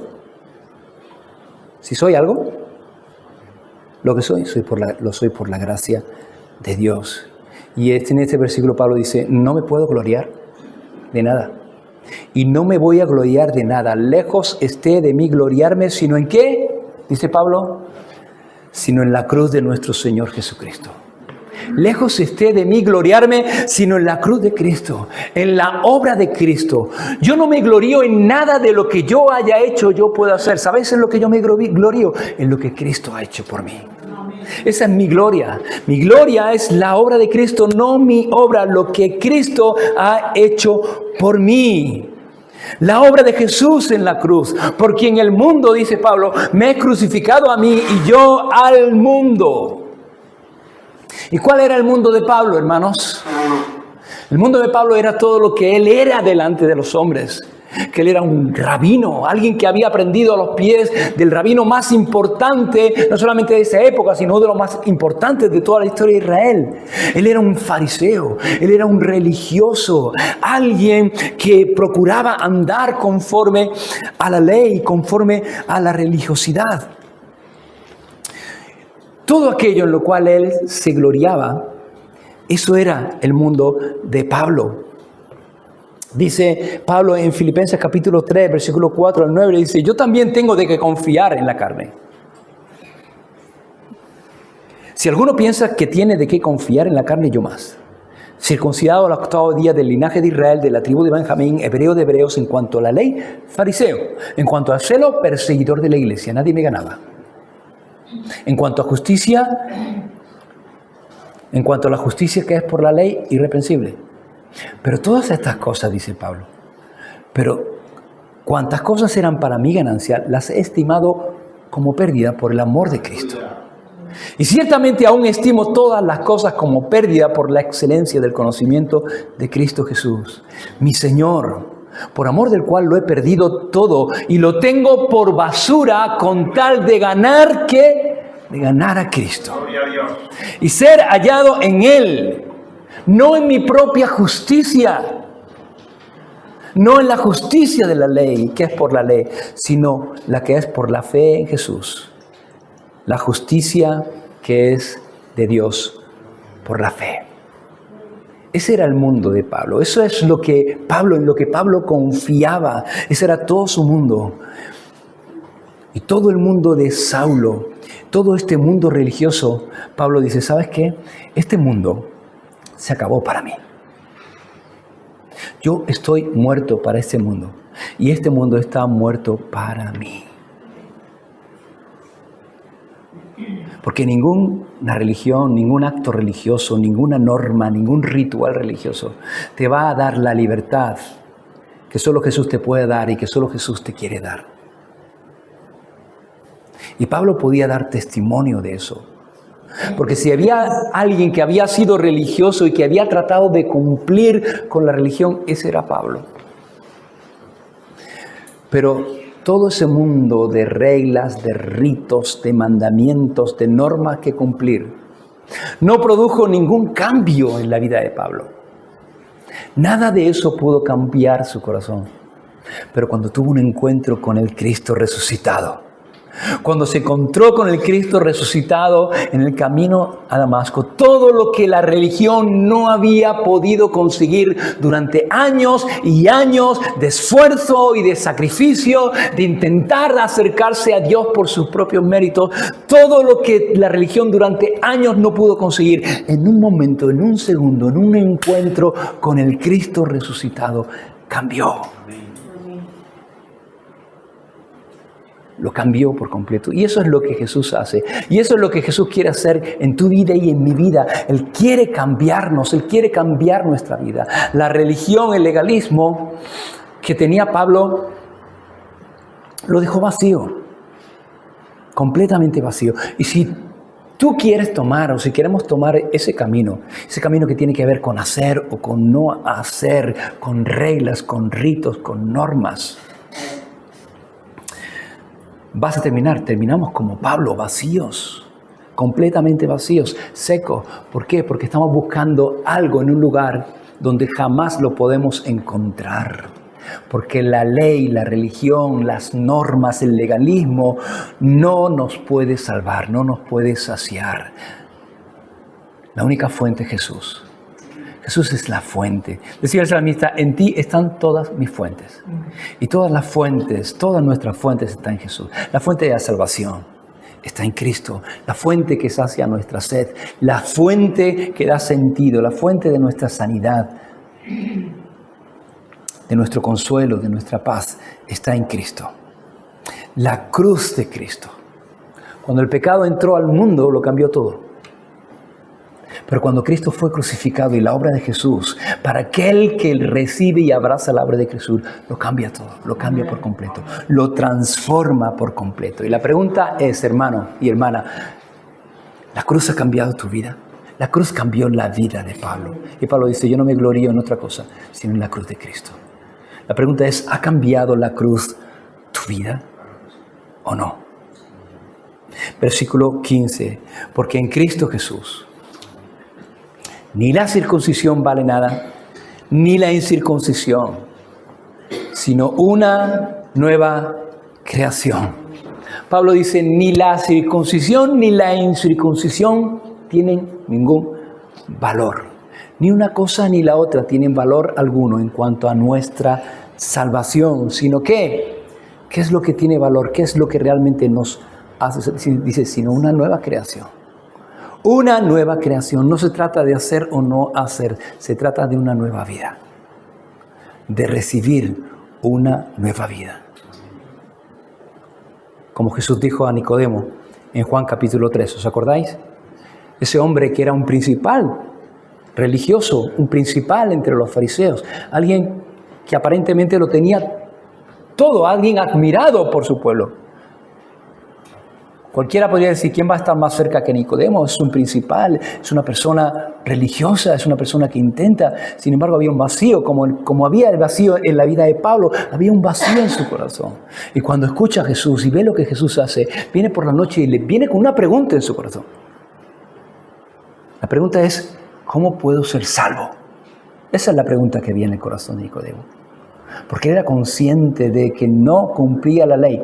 A: si soy algo, lo que soy, lo soy por la gracia de Dios. Y en este versículo Pablo dice, no me puedo gloriar de nada. Y no me voy a gloriar de nada. Lejos esté de mí gloriarme, sino en ¿qué? Dice Pablo, sino en la cruz de nuestro Señor Jesucristo. Lejos esté de mí gloriarme, sino en la cruz de Cristo, en la obra de Cristo. Yo no me glorío en nada de lo que yo haya hecho, yo puedo hacer. ¿Sabéis en lo que yo me glorío? En lo que Cristo ha hecho por mí. Esa es mi gloria. Mi gloria es la obra de Cristo, no mi obra, lo que Cristo ha hecho por mí. La obra de Jesús en la cruz, por quien el mundo, dice Pablo, me he crucificado a mí y yo al mundo. ¿Y cuál era el mundo de Pablo, hermanos? El mundo de Pablo era todo lo que él era delante de los hombres. Que él era un rabino, alguien que había aprendido a los pies del rabino más importante, no solamente de esa época, sino de los más importantes de toda la historia de Israel. Él era un fariseo, él era un religioso, alguien que procuraba andar conforme a la ley, conforme a la religiosidad. Todo aquello en lo cual él se gloriaba, eso era el mundo de Pablo. Dice Pablo en Filipenses capítulo 3, versículo 4 al 9, dice, yo también tengo de que confiar en la carne. Si alguno piensa que tiene de qué confiar en la carne, yo más. circuncidado al 8º día del linaje de Israel, de la tribu de Benjamín, hebreo de hebreos, en cuanto a la ley, fariseo, en cuanto a celo, perseguidor de la iglesia, nadie me ganaba. En cuanto a justicia, en cuanto a la justicia que es por la ley, irreprensible. Pero todas estas cosas, dice Pablo, pero cuantas cosas eran para mí ganancia, las he estimado como pérdida por el amor de Cristo. Y ciertamente aún estimo todas las cosas como pérdida por la excelencia del conocimiento de Cristo Jesús, mi Señor, por amor del cual lo he perdido todo y lo tengo por basura con tal de ganar de ganar a Cristo y ser hallado en Él, no en mi propia justicia, no en la justicia de la ley, que es por la ley, sino la que es por la fe en Jesús. La justicia que es de Dios por la fe. Ese era el mundo de Pablo. Eso es en lo que Pablo confiaba. Ese era todo su mundo. Y todo el mundo de Saulo, todo este mundo religioso, Pablo dice, ¿sabes qué? Este mundo se acabó para mí. Yo estoy muerto para este mundo. Y este mundo está muerto para mí. Porque ninguna religión, ningún acto religioso, ninguna norma, ningún ritual religioso te va a dar la libertad que solo Jesús te puede dar y que solo Jesús te quiere dar. Y Pablo podía dar testimonio de eso. Porque si había alguien que había sido religioso y que había tratado de cumplir con la religión, ese era Pablo. Pero todo ese mundo de reglas, de ritos, de mandamientos, de normas que cumplir, no produjo ningún cambio en la vida de Pablo. Nada de eso pudo cambiar su corazón. Pero cuando tuvo un encuentro con el Cristo resucitado, cuando se encontró con el Cristo resucitado en el camino a Damasco, todo lo que la religión no había podido conseguir durante años y años de esfuerzo y de sacrificio, de intentar acercarse a Dios por sus propios méritos, todo lo que la religión durante años no pudo conseguir, en un momento, en un segundo, en un encuentro con el Cristo resucitado, cambió. Lo cambió por completo. Y eso es lo que Jesús hace. Y eso es lo que Jesús quiere hacer en tu vida y en mi vida. Él quiere cambiarnos. Él quiere cambiar nuestra vida. La religión, el legalismo que tenía Pablo, lo dejó vacío. Completamente vacío. Y si tú quieres tomar, o si queremos tomar ese camino que tiene que ver con hacer o con no hacer, con reglas, con ritos, con normas, terminamos como Pablo, vacíos, completamente vacíos, secos. ¿Por qué? Porque estamos buscando algo en un lugar donde jamás lo podemos encontrar. Porque la ley, la religión, las normas, el legalismo no nos puede salvar, no nos puede saciar. La única fuente es Jesús. Jesús es la fuente. Decía el salmista, en ti están todas mis fuentes. Y todas las fuentes, todas nuestras fuentes están en Jesús. La fuente de la salvación está en Cristo. La fuente que sacia nuestra sed. La fuente que da sentido. La fuente de nuestra sanidad. De nuestro consuelo, de nuestra paz, está en Cristo. La cruz de Cristo. Cuando el pecado entró al mundo, lo cambió todo. Pero cuando Cristo fue crucificado y la obra de Jesús, para aquel que recibe y abraza la obra de Jesús, lo cambia todo, lo cambia por completo, lo transforma por completo. Y la pregunta es, hermano y hermana, ¿la cruz ha cambiado tu vida? La cruz cambió la vida de Pablo. Y Pablo dice, yo no me glorío en otra cosa, sino en la cruz de Cristo. La pregunta es, ¿ha cambiado la cruz tu vida o no? Versículo 15, porque en Cristo Jesús ni la circuncisión vale nada, ni la incircuncisión, sino una nueva creación. Pablo dice, ni la circuncisión ni la incircuncisión tienen ningún valor. Ni una cosa ni la otra tienen valor alguno en cuanto a nuestra salvación, sino que, ¿qué es lo que tiene valor? ¿Qué es lo que realmente nos hace? Dice, sino una nueva creación. Una nueva creación. No se trata de hacer o no hacer. Se trata de una nueva vida. De recibir una nueva vida. Como Jesús dijo a Nicodemo en Juan capítulo 3. ¿Os acordáis? Ese hombre que era un principal religioso, un principal entre los fariseos. Alguien que aparentemente lo tenía todo. Alguien admirado por su pueblo. Cualquiera podría decir, ¿quién va a estar más cerca que Nicodemo? Es un principal, es una persona religiosa, es una persona que intenta. Sin embargo, había un vacío, como había el vacío en la vida de Pablo, había un vacío en su corazón. Y cuando escucha a Jesús y ve lo que Jesús hace, viene por la noche y le viene con una pregunta en su corazón. La pregunta es, ¿cómo puedo ser salvo? Esa es la pregunta que viene en el corazón de Nicodemo. Porque él era consciente de que no cumplía la ley.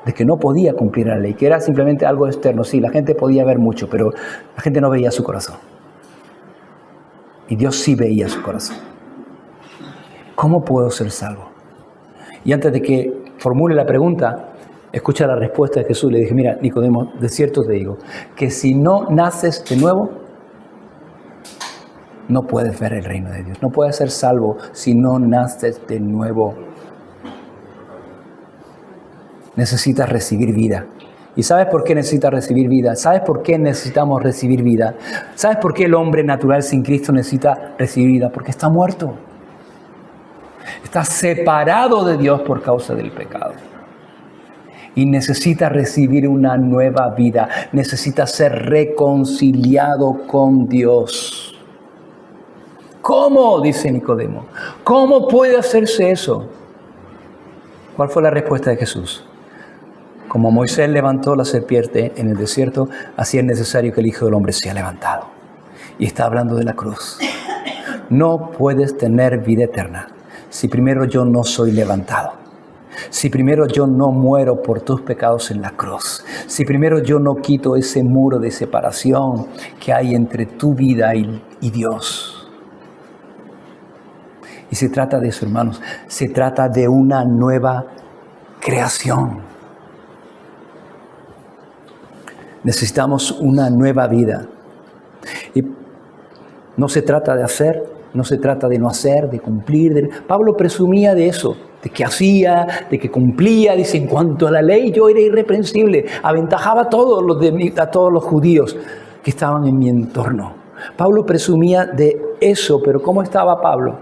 A: De que no podía cumplir la ley, que era simplemente algo externo. Sí, la gente podía ver mucho, pero la gente no veía su corazón. Y Dios sí veía su corazón. ¿Cómo puedo ser salvo? Y antes de que formule la pregunta, escucha la respuesta de Jesús. Le dije, mira, Nicodemo, de cierto te digo, que si no naces de nuevo, no puedes ver el reino de Dios. No puedes ser salvo si no naces de nuevo. Necesitas recibir vida. ¿Y sabes por qué necesitas recibir vida? ¿Sabes por qué necesitamos recibir vida? ¿Sabes por qué el hombre natural sin Cristo necesita recibir vida? Porque está muerto. Está separado de Dios por causa del pecado. Y necesita recibir una nueva vida. Necesita ser reconciliado con Dios. ¿Cómo? Dice Nicodemo. ¿Cómo puede hacerse eso? ¿Cuál fue la respuesta de Jesús? Como Moisés levantó la serpiente en el desierto, así es necesario que el Hijo del Hombre sea levantado. Y está hablando de la cruz. No puedes tener vida eterna si primero yo no soy levantado. Si primero yo no muero por tus pecados en la cruz. Si primero yo no quito ese muro de separación que hay entre tu vida y Dios. Y se trata de eso, hermanos. Se trata de una nueva creación. Necesitamos una nueva vida. Y no se trata de hacer, no se trata de no hacer, de cumplir. Pablo presumía de eso, de que hacía, de que cumplía. Dice, en cuanto a la ley yo era irreprensible. Aventajaba a todos los judíos que estaban en mi entorno. Pablo presumía de eso, pero ¿cómo estaba Pablo?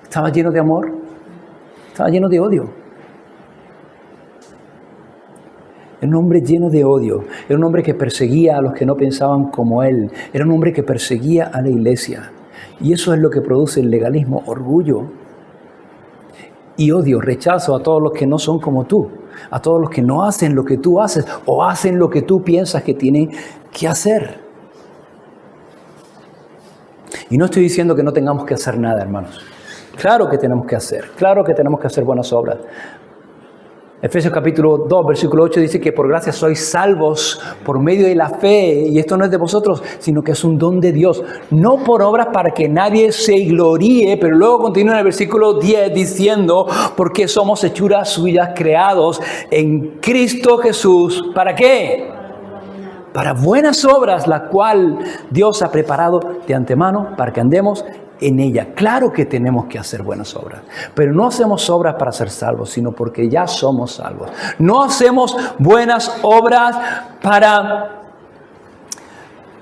A: ¿Estaba lleno de amor? ¿Estaba lleno de odio? Era un hombre lleno de odio. Era un hombre que perseguía a los que no pensaban como él. Era un hombre que perseguía a la iglesia. Y eso es lo que produce el legalismo: orgullo y odio, rechazo a todos los que no son como tú, a todos los que no hacen lo que tú haces o hacen lo que tú piensas que tienen que hacer. Y no estoy diciendo que no tengamos que hacer nada, hermanos. Claro que tenemos que hacer. Claro que tenemos que hacer buenas obras. Efesios capítulo 2, versículo 8 dice que por gracia sois salvos por medio de la fe. Y esto no es de vosotros, sino que es un don de Dios. No por obras para que nadie se gloríe. Pero luego continúa en el versículo 10 diciendo, porque somos hechuras suyas, creados en Cristo Jesús. ¿Para qué? Para buenas obras, la cual Dios ha preparado de antemano para que andemos en ella. Claro que tenemos que hacer buenas obras, pero no hacemos obras para ser salvos, sino porque ya somos salvos. No hacemos buenas obras para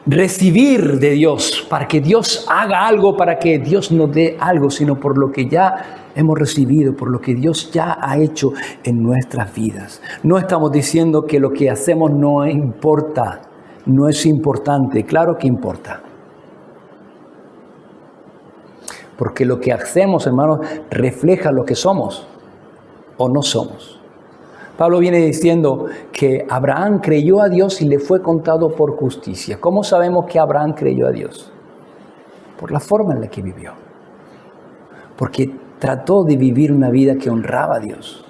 A: recibir de Dios, para que Dios haga algo, para que Dios nos dé algo, sino por lo que ya hemos recibido, por lo que Dios ya ha hecho en nuestras vidas. No estamos diciendo que lo que hacemos no importa, no es importante. Claro que importa. Porque lo que hacemos, hermanos, refleja lo que somos o no somos. Pablo viene diciendo que Abraham creyó a Dios y le fue contado por justicia. ¿Cómo sabemos que Abraham creyó a Dios? Por la forma en la que vivió. Porque trató de vivir una vida que honraba a Dios.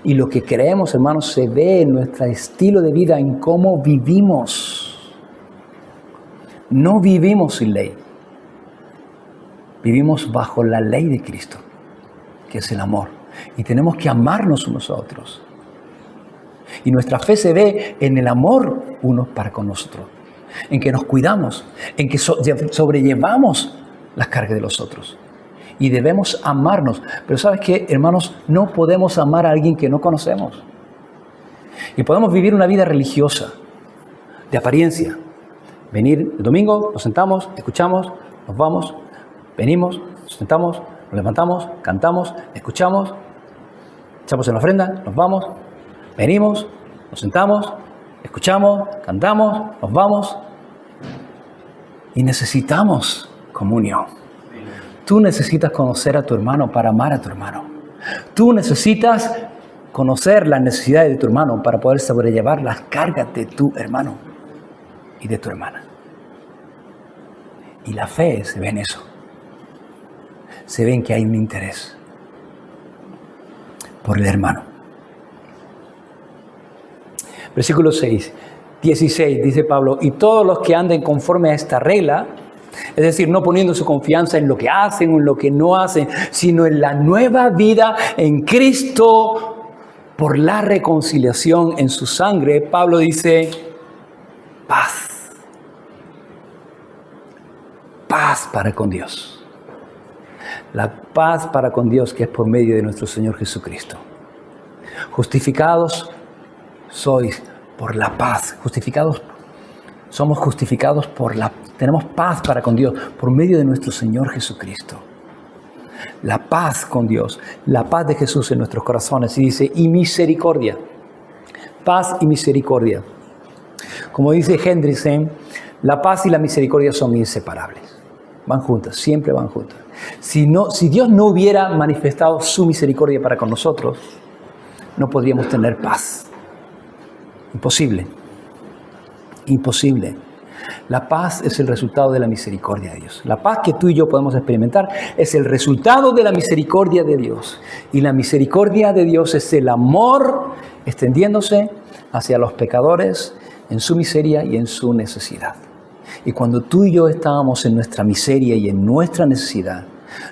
A: Y lo que creemos, hermanos, se ve en nuestro estilo de vida, en cómo vivimos. No vivimos sin ley. Vivimos bajo la ley de Cristo, que es el amor. Y tenemos que amarnos unos a otros. Y nuestra fe se ve en el amor unos para con nosotros, en que nos cuidamos, en que sobrellevamos las cargas de los otros. Y debemos amarnos. Pero ¿sabes qué, hermanos? No podemos amar a alguien que no conocemos. Y podemos vivir una vida religiosa, de apariencia. Venir el domingo, nos sentamos, escuchamos, nos vamos, venimos, nos sentamos, nos levantamos, cantamos, escuchamos, echamos en la ofrenda, nos vamos, venimos, nos sentamos, escuchamos, cantamos, nos vamos. Y necesitamos comunión. Tú necesitas conocer a tu hermano para amar a tu hermano. Tú necesitas conocer las necesidades de tu hermano para poder sobrellevar las cargas de tu hermano y de tu hermana. Y la fe se ve en eso. Se ve en que hay un interés por el hermano. Versículo 16, dice Pablo, y todos los que anden conforme a esta regla, es decir, no poniendo su confianza en lo que hacen o en lo que no hacen, sino en la nueva vida en Cristo por la reconciliación en su sangre, Pablo dice, paz. Paz para con Dios. La paz para con Dios que es por medio de nuestro Señor Jesucristo. Justificados sois por la paz. Somos justificados tenemos paz para con Dios por medio de nuestro Señor Jesucristo. La paz con Dios, la paz de Jesús en nuestros corazones. Y dice, y misericordia. Paz y misericordia. Como dice Hendrickson, la paz y la misericordia son inseparables. Van juntas, siempre van juntas. Si Dios no hubiera manifestado su misericordia para con nosotros, no podríamos tener paz. Imposible. Imposible. La paz es el resultado de la misericordia de Dios. La paz que tú y yo podemos experimentar es el resultado de la misericordia de Dios. Y la misericordia de Dios es el amor extendiéndose hacia los pecadores en su miseria y en su necesidad. Y cuando tú y yo estábamos en nuestra miseria y en nuestra necesidad,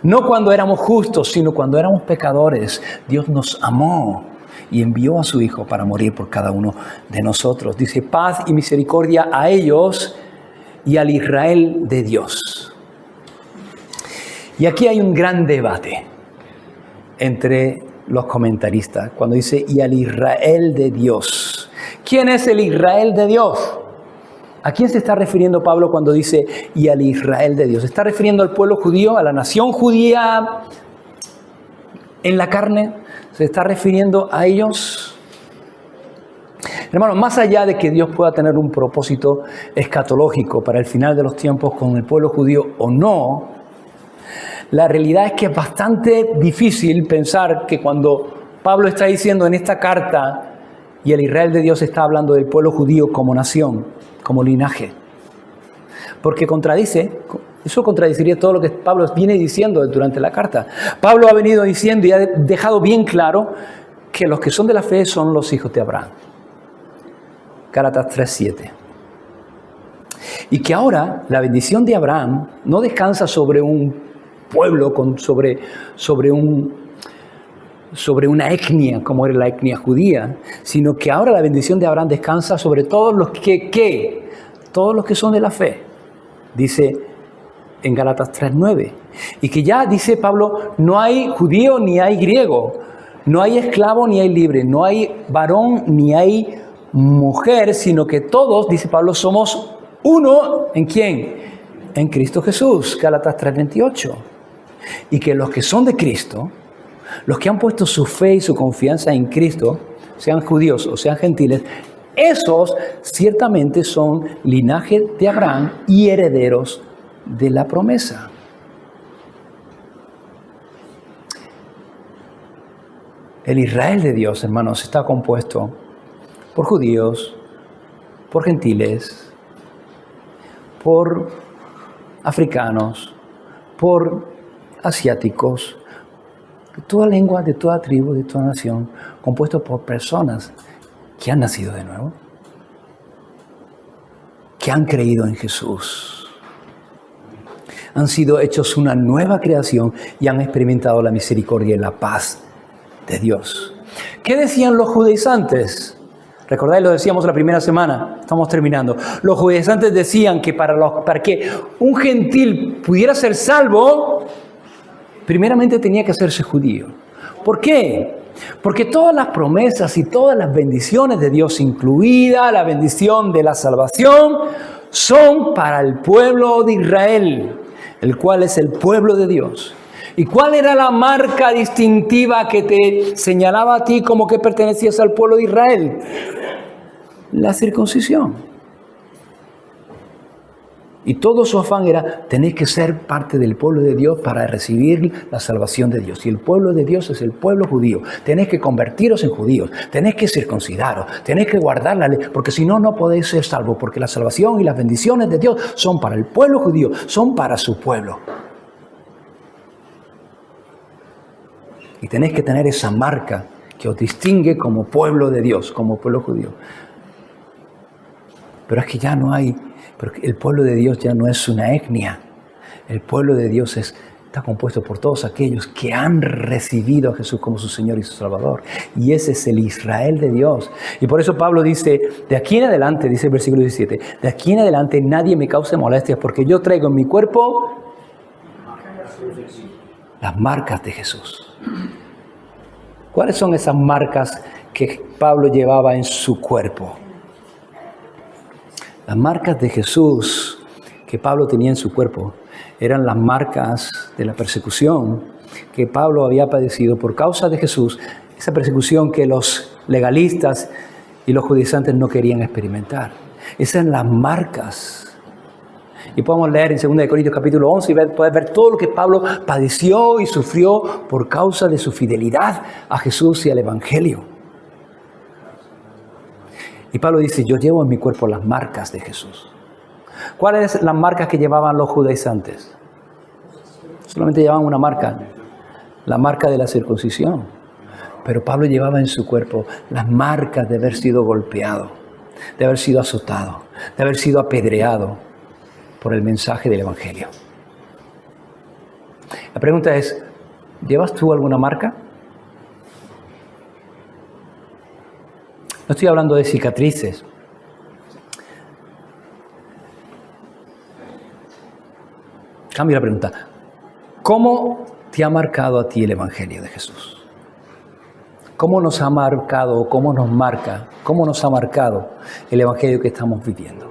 A: no cuando éramos justos, sino cuando éramos pecadores, Dios nos amó y envió a su Hijo para morir por cada uno de nosotros. Dice, paz y misericordia a ellos y al Israel de Dios. Y aquí hay un gran debate entre los comentaristas cuando dice, y al Israel de Dios. ¿Quién es el Israel de Dios? ¿A quién se está refiriendo Pablo cuando dice, y al Israel de Dios? ¿Se está refiriendo al pueblo judío, a la nación judía en la carne? ¿Se está refiriendo a ellos? Hermanos, más allá de que Dios pueda tener un propósito escatológico para el final de los tiempos con el pueblo judío o no, la realidad es que es bastante difícil pensar que cuando Pablo está diciendo en esta carta, y el Israel de Dios está hablando del pueblo judío como nación, como linaje. Porque eso contradiciría todo lo que Pablo viene diciendo durante la carta. Pablo ha venido diciendo y ha dejado bien claro que los que son de la fe son los hijos de Abraham. Gálatas 3:7. Y que ahora la bendición de Abraham no descansa sobre un pueblo, sobre una etnia, como era la etnia judía, sino que ahora la bendición de Abraham descansa sobre todos los todos los que son de la fe, dice en Gálatas 3:9. Y que ya, dice Pablo, no hay judío ni hay griego, no hay esclavo ni hay libre, no hay varón ni hay mujer, sino que todos, dice Pablo, somos uno, ¿en quién? En Cristo Jesús, Gálatas 3:28. Y que los que son de Cristo, los que han puesto su fe y su confianza en Cristo, sean judíos o sean gentiles, esos ciertamente son linaje de Abraham y herederos de la promesa. El Israel de Dios, hermanos, está compuesto por judíos, por gentiles, por africanos, por asiáticos, de toda lengua, de toda tribu, de toda nación, compuesto por personas que han nacido de nuevo, que han creído en Jesús, han sido hechos una nueva creación y han experimentado la misericordia y la paz de Dios. ¿Qué decían los judaizantes? ¿Recordáis? Lo decíamos la primera semana. Estamos terminando. Los judaizantes decían que para que un gentil pudiera ser salvo, primeramente tenía que hacerse judío. ¿Por qué? Porque todas las promesas y todas las bendiciones de Dios, incluida la bendición de la salvación, son para el pueblo de Israel, el cual es el pueblo de Dios. ¿Y cuál era la marca distintiva que te señalaba a ti como que pertenecías al pueblo de Israel? La circuncisión. Y todo su afán era, tenéis que ser parte del pueblo de Dios para recibir la salvación de Dios. Y el pueblo de Dios es el pueblo judío. Tenéis que convertiros en judíos, tenéis que circuncidaros, tenéis que guardar la ley, porque si no, no podéis ser salvos, porque la salvación y las bendiciones de Dios son para el pueblo judío, son para su pueblo. Y tenéis que tener esa marca que os distingue como pueblo de Dios, como pueblo judío. Pero es que ya no hay, porque el pueblo de Dios ya no es una etnia. El pueblo de Dios está compuesto por todos aquellos que han recibido a Jesús como su Señor y su Salvador. Y ese es el Israel de Dios. Y por eso Pablo dice, de aquí en adelante, dice el versículo 17, de aquí en adelante nadie me cause molestias porque yo traigo en mi cuerpo las marcas de Jesús. ¿Cuáles son esas marcas que Pablo llevaba en su cuerpo? Las marcas de Jesús que Pablo tenía en su cuerpo eran las marcas de la persecución que Pablo había padecido por causa de Jesús, esa persecución que los legalistas y los judaizantes no querían experimentar. Esas eran las marcas. Y podemos leer en 2 Corintios capítulo 11 y poder ver todo lo que Pablo padeció y sufrió por causa de su fidelidad a Jesús y al Evangelio. Y Pablo dice, yo llevo en mi cuerpo las marcas de Jesús. ¿Cuáles eran las marcas que llevaban los judaizantes? Solamente llevaban una marca, la marca de la circuncisión. Pero Pablo llevaba en su cuerpo las marcas de haber sido golpeado, de haber sido azotado, de haber sido apedreado por el mensaje del Evangelio. La pregunta es, ¿llevas tú alguna marca? No estoy hablando de cicatrices. Cambio la pregunta. ¿Cómo te ha marcado a ti el Evangelio de Jesús? ¿Cómo nos ha marcado o cómo nos marca, cómo nos ha marcado el Evangelio que estamos viviendo?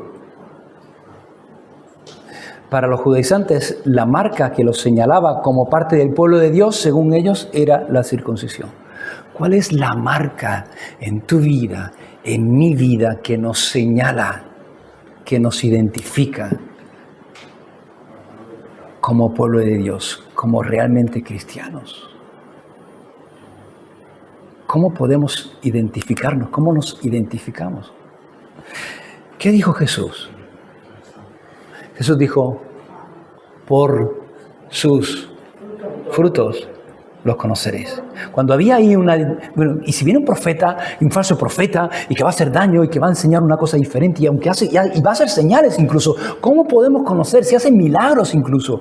A: Para los judaizantes, la marca que los señalaba como parte del pueblo de Dios, según ellos, era la circuncisión. ¿Cuál es la marca en tu vida, en mi vida, que nos señala, que nos identifica como pueblo de Dios, como realmente cristianos? ¿Cómo podemos identificarnos? ¿Cómo nos identificamos? ¿Qué dijo Jesús? Jesús dijo, por sus frutos los conoceréis. Cuando había ahí y si viene un profeta, un falso profeta, y que va a hacer daño y que va a enseñar una cosa diferente, y aunque y va a hacer señales incluso, ¿cómo podemos conocer? Si hacen milagros incluso,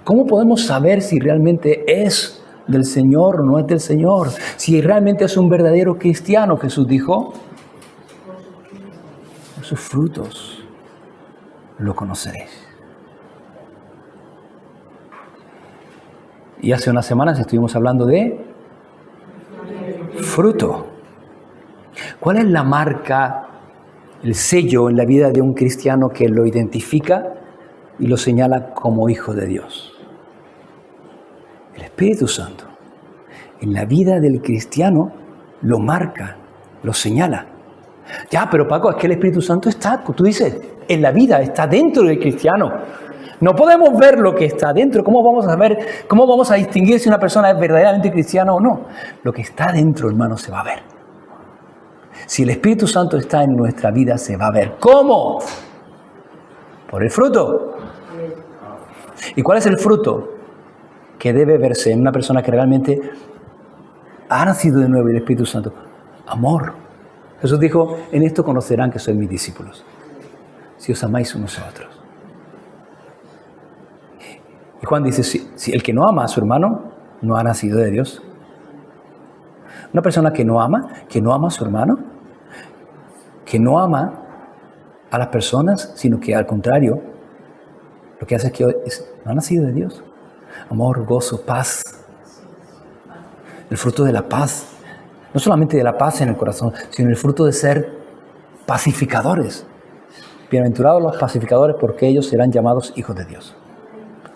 A: ¿cómo podemos saber si realmente es del Señor o no es del Señor? Si realmente es un verdadero cristiano, Jesús dijo, por sus frutos lo conoceréis. Y hace unas semanas estuvimos hablando de fruto. ¿Cuál es la marca, el sello en la vida de un cristiano que lo identifica y lo señala como hijo de Dios? El Espíritu Santo. En la vida del cristiano lo marca, lo señala. Ya, pero Paco, es que el Espíritu Santo está, tú dices, en la vida, está dentro del cristiano. No podemos ver lo que está dentro. ¿Cómo vamos a ver, cómo vamos a distinguir si una persona es verdaderamente cristiana o no? Lo que está dentro, hermano, se va a ver. Si el Espíritu Santo está en nuestra vida, se va a ver. ¿Cómo? Por el fruto. ¿Y cuál es el fruto que debe verse en una persona que realmente ha nacido de nuevo el Espíritu Santo? Amor. Jesús dijo, en esto conocerán que sois mis discípulos, si os amáis unos a otros. Y Juan dice, si el que no ama a su hermano, no ha nacido de Dios. Una persona que no ama a su hermano, que no ama a las personas, sino que al contrario, lo que hace es que no ha nacido de Dios. Amor, gozo, paz. El fruto de la paz. No solamente de la paz en el corazón, sino el fruto de ser pacificadores. Bienaventurados los pacificadores, porque ellos serán llamados hijos de Dios.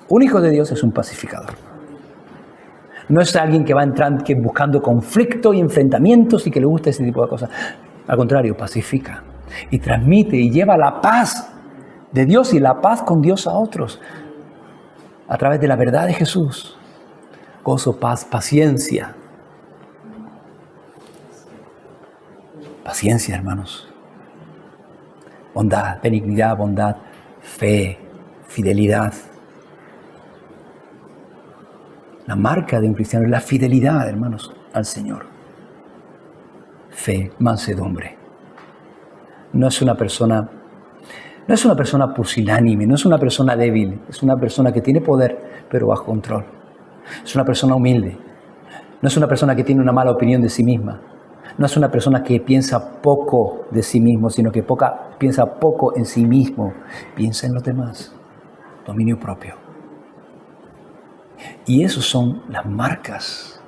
A: Un hijo de Dios es un pacificador. No es alguien que va entrando, que buscando conflicto y enfrentamientos y que le gusta ese tipo de cosas. Al contrario, pacifica y transmite y lleva la paz de Dios y la paz con Dios a otros a través de la verdad de Jesús. Gozo, paz, paciencia. Paciencia, hermanos. Bondad, benignidad, bondad, fe, fidelidad. La marca de un cristiano es la fidelidad, hermanos, al Señor. Fe, mansedumbre. No es una persona pusilánime, no es una persona débil, es una persona que tiene poder, pero bajo control. Es una persona humilde. No es una persona que tiene una mala opinión de sí misma. No es una persona que piensa poco de sí mismo, sino que piensa poco en sí mismo. Piensa en los demás. Dominio propio. Y esas son las marcas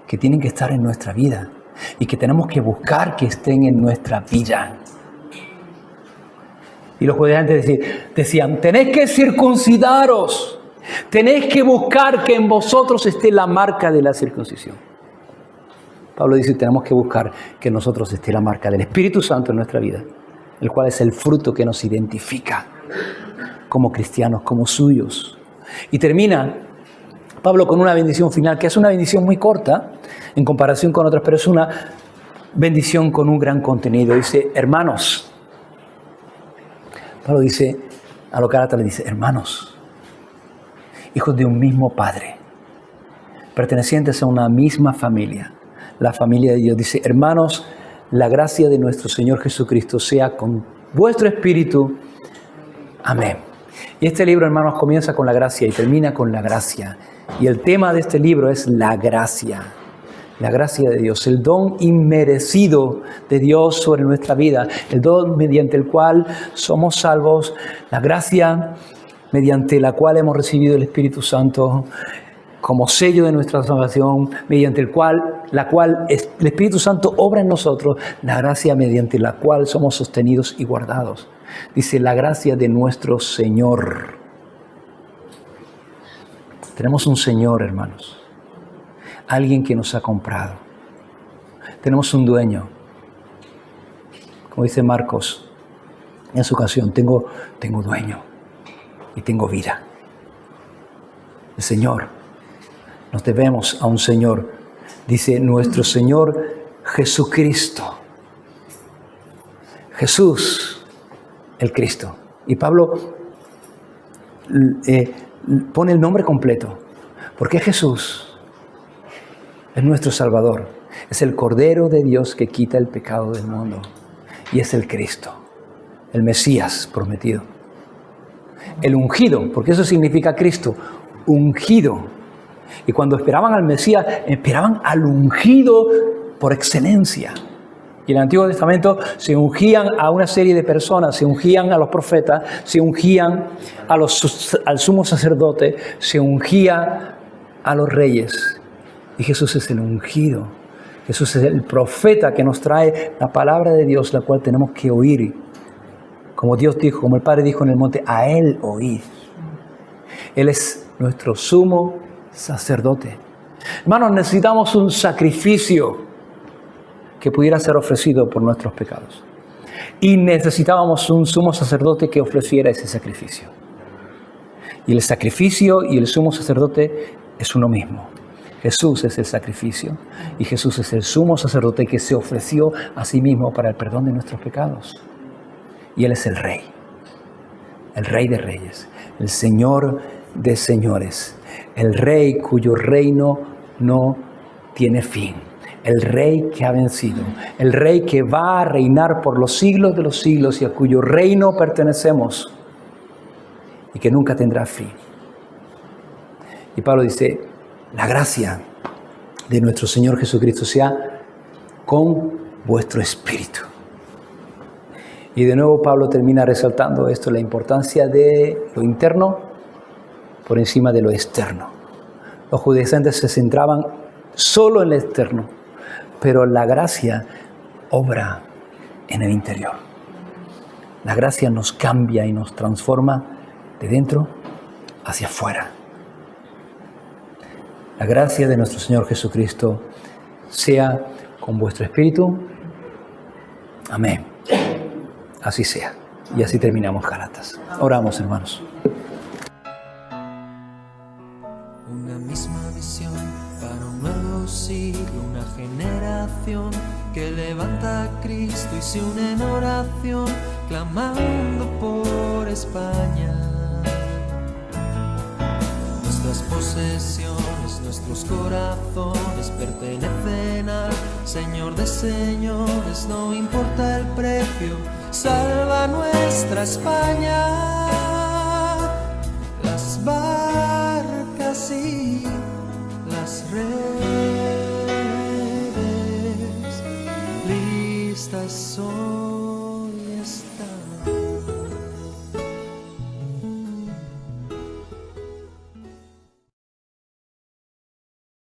A: que tienen que estar en nuestra vida y que tenemos que buscar que estén en nuestra vida. Y los judíos decían, tenéis que circuncidaros, tenéis que buscar que en vosotros esté la marca de la circuncisión. Pablo dice, tenemos que buscar que en nosotros esté la marca del Espíritu Santo en nuestra vida, el cual es el fruto que nos identifica como cristianos, como suyos. Y termina Pablo con una bendición final, que es una bendición muy corta en comparación con otras, pero es una bendición con un gran contenido. Dice, hermanos. Pablo dice, a los Gálatas le dice, hermanos, hijos de un mismo Padre, pertenecientes a una misma familia, la familia de Dios. Dice, hermanos, la gracia de nuestro Señor Jesucristo sea con vuestro espíritu. Amén. Y este libro, hermanos, comienza con la gracia y termina con la gracia. Y el tema de este libro es la gracia de Dios, el don inmerecido de Dios sobre nuestra vida, el don mediante el cual somos salvos, la gracia mediante la cual hemos recibido el Espíritu Santo como sello de nuestra salvación, mediante la cual el Espíritu Santo obra en nosotros, la gracia mediante la cual somos sostenidos y guardados. Dice, la gracia de nuestro Señor. Tenemos un Señor, hermanos. Alguien que nos ha comprado. Tenemos un dueño. Como dice Marcos en su canción, tengo dueño y tengo vida. El Señor. Nos debemos a un Señor. Dice nuestro Señor Jesucristo. Jesús, el Cristo. Y Pablo pone el nombre completo. Porque Jesús es nuestro Salvador. Es el Cordero de Dios que quita el pecado del mundo. Y es el Cristo, el Mesías prometido. El ungido, porque eso significa Cristo, ungido. Y cuando esperaban al Mesías, esperaban al ungido por excelencia. Y en el Antiguo Testamento se ungían a una serie de personas, se ungían a los profetas, se ungían al sumo sacerdote, se ungía a los reyes. Y Jesús es el ungido. Jesús es el profeta que nos trae la palabra de Dios, la cual tenemos que oír. Como Dios dijo, como el Padre dijo en el monte, a Él oíd. Él es nuestro sumo sacerdote. Hermanos, necesitamos un sacrificio que pudiera ser ofrecido por nuestros pecados. Y necesitábamos un sumo sacerdote que ofreciera ese sacrificio. Y el sacrificio y el sumo sacerdote es uno mismo. Jesús es el sacrificio y Jesús es el sumo sacerdote que se ofreció a sí mismo para el perdón de nuestros pecados. Y Él es el Rey de reyes, el Señor de señores, el Rey cuyo reino no tiene fin, el Rey que ha vencido, el Rey que va a reinar por los siglos de los siglos y a cuyo reino pertenecemos y que nunca tendrá fin. Y Pablo dice, la gracia de nuestro Señor Jesucristo sea con vuestro espíritu. Y de nuevo Pablo termina resaltando esto, la importancia de lo interno por encima de lo externo. Los judaizantes se centraban solo en lo externo, pero la gracia obra en el interior. La gracia nos cambia y nos transforma de dentro hacia afuera. La gracia de nuestro Señor Jesucristo sea con vuestro espíritu. Amén. Así sea. Y así terminamos Gálatas. Oramos, hermanos.
B: Una misma visión para un nuevo siglo, una generación que levanta a Cristo y se une en oración, clamando por España. Nuestras posesiones, nuestros corazones pertenecen al Señor de señores, no importa el precio, salva nuestra España. Las barcas y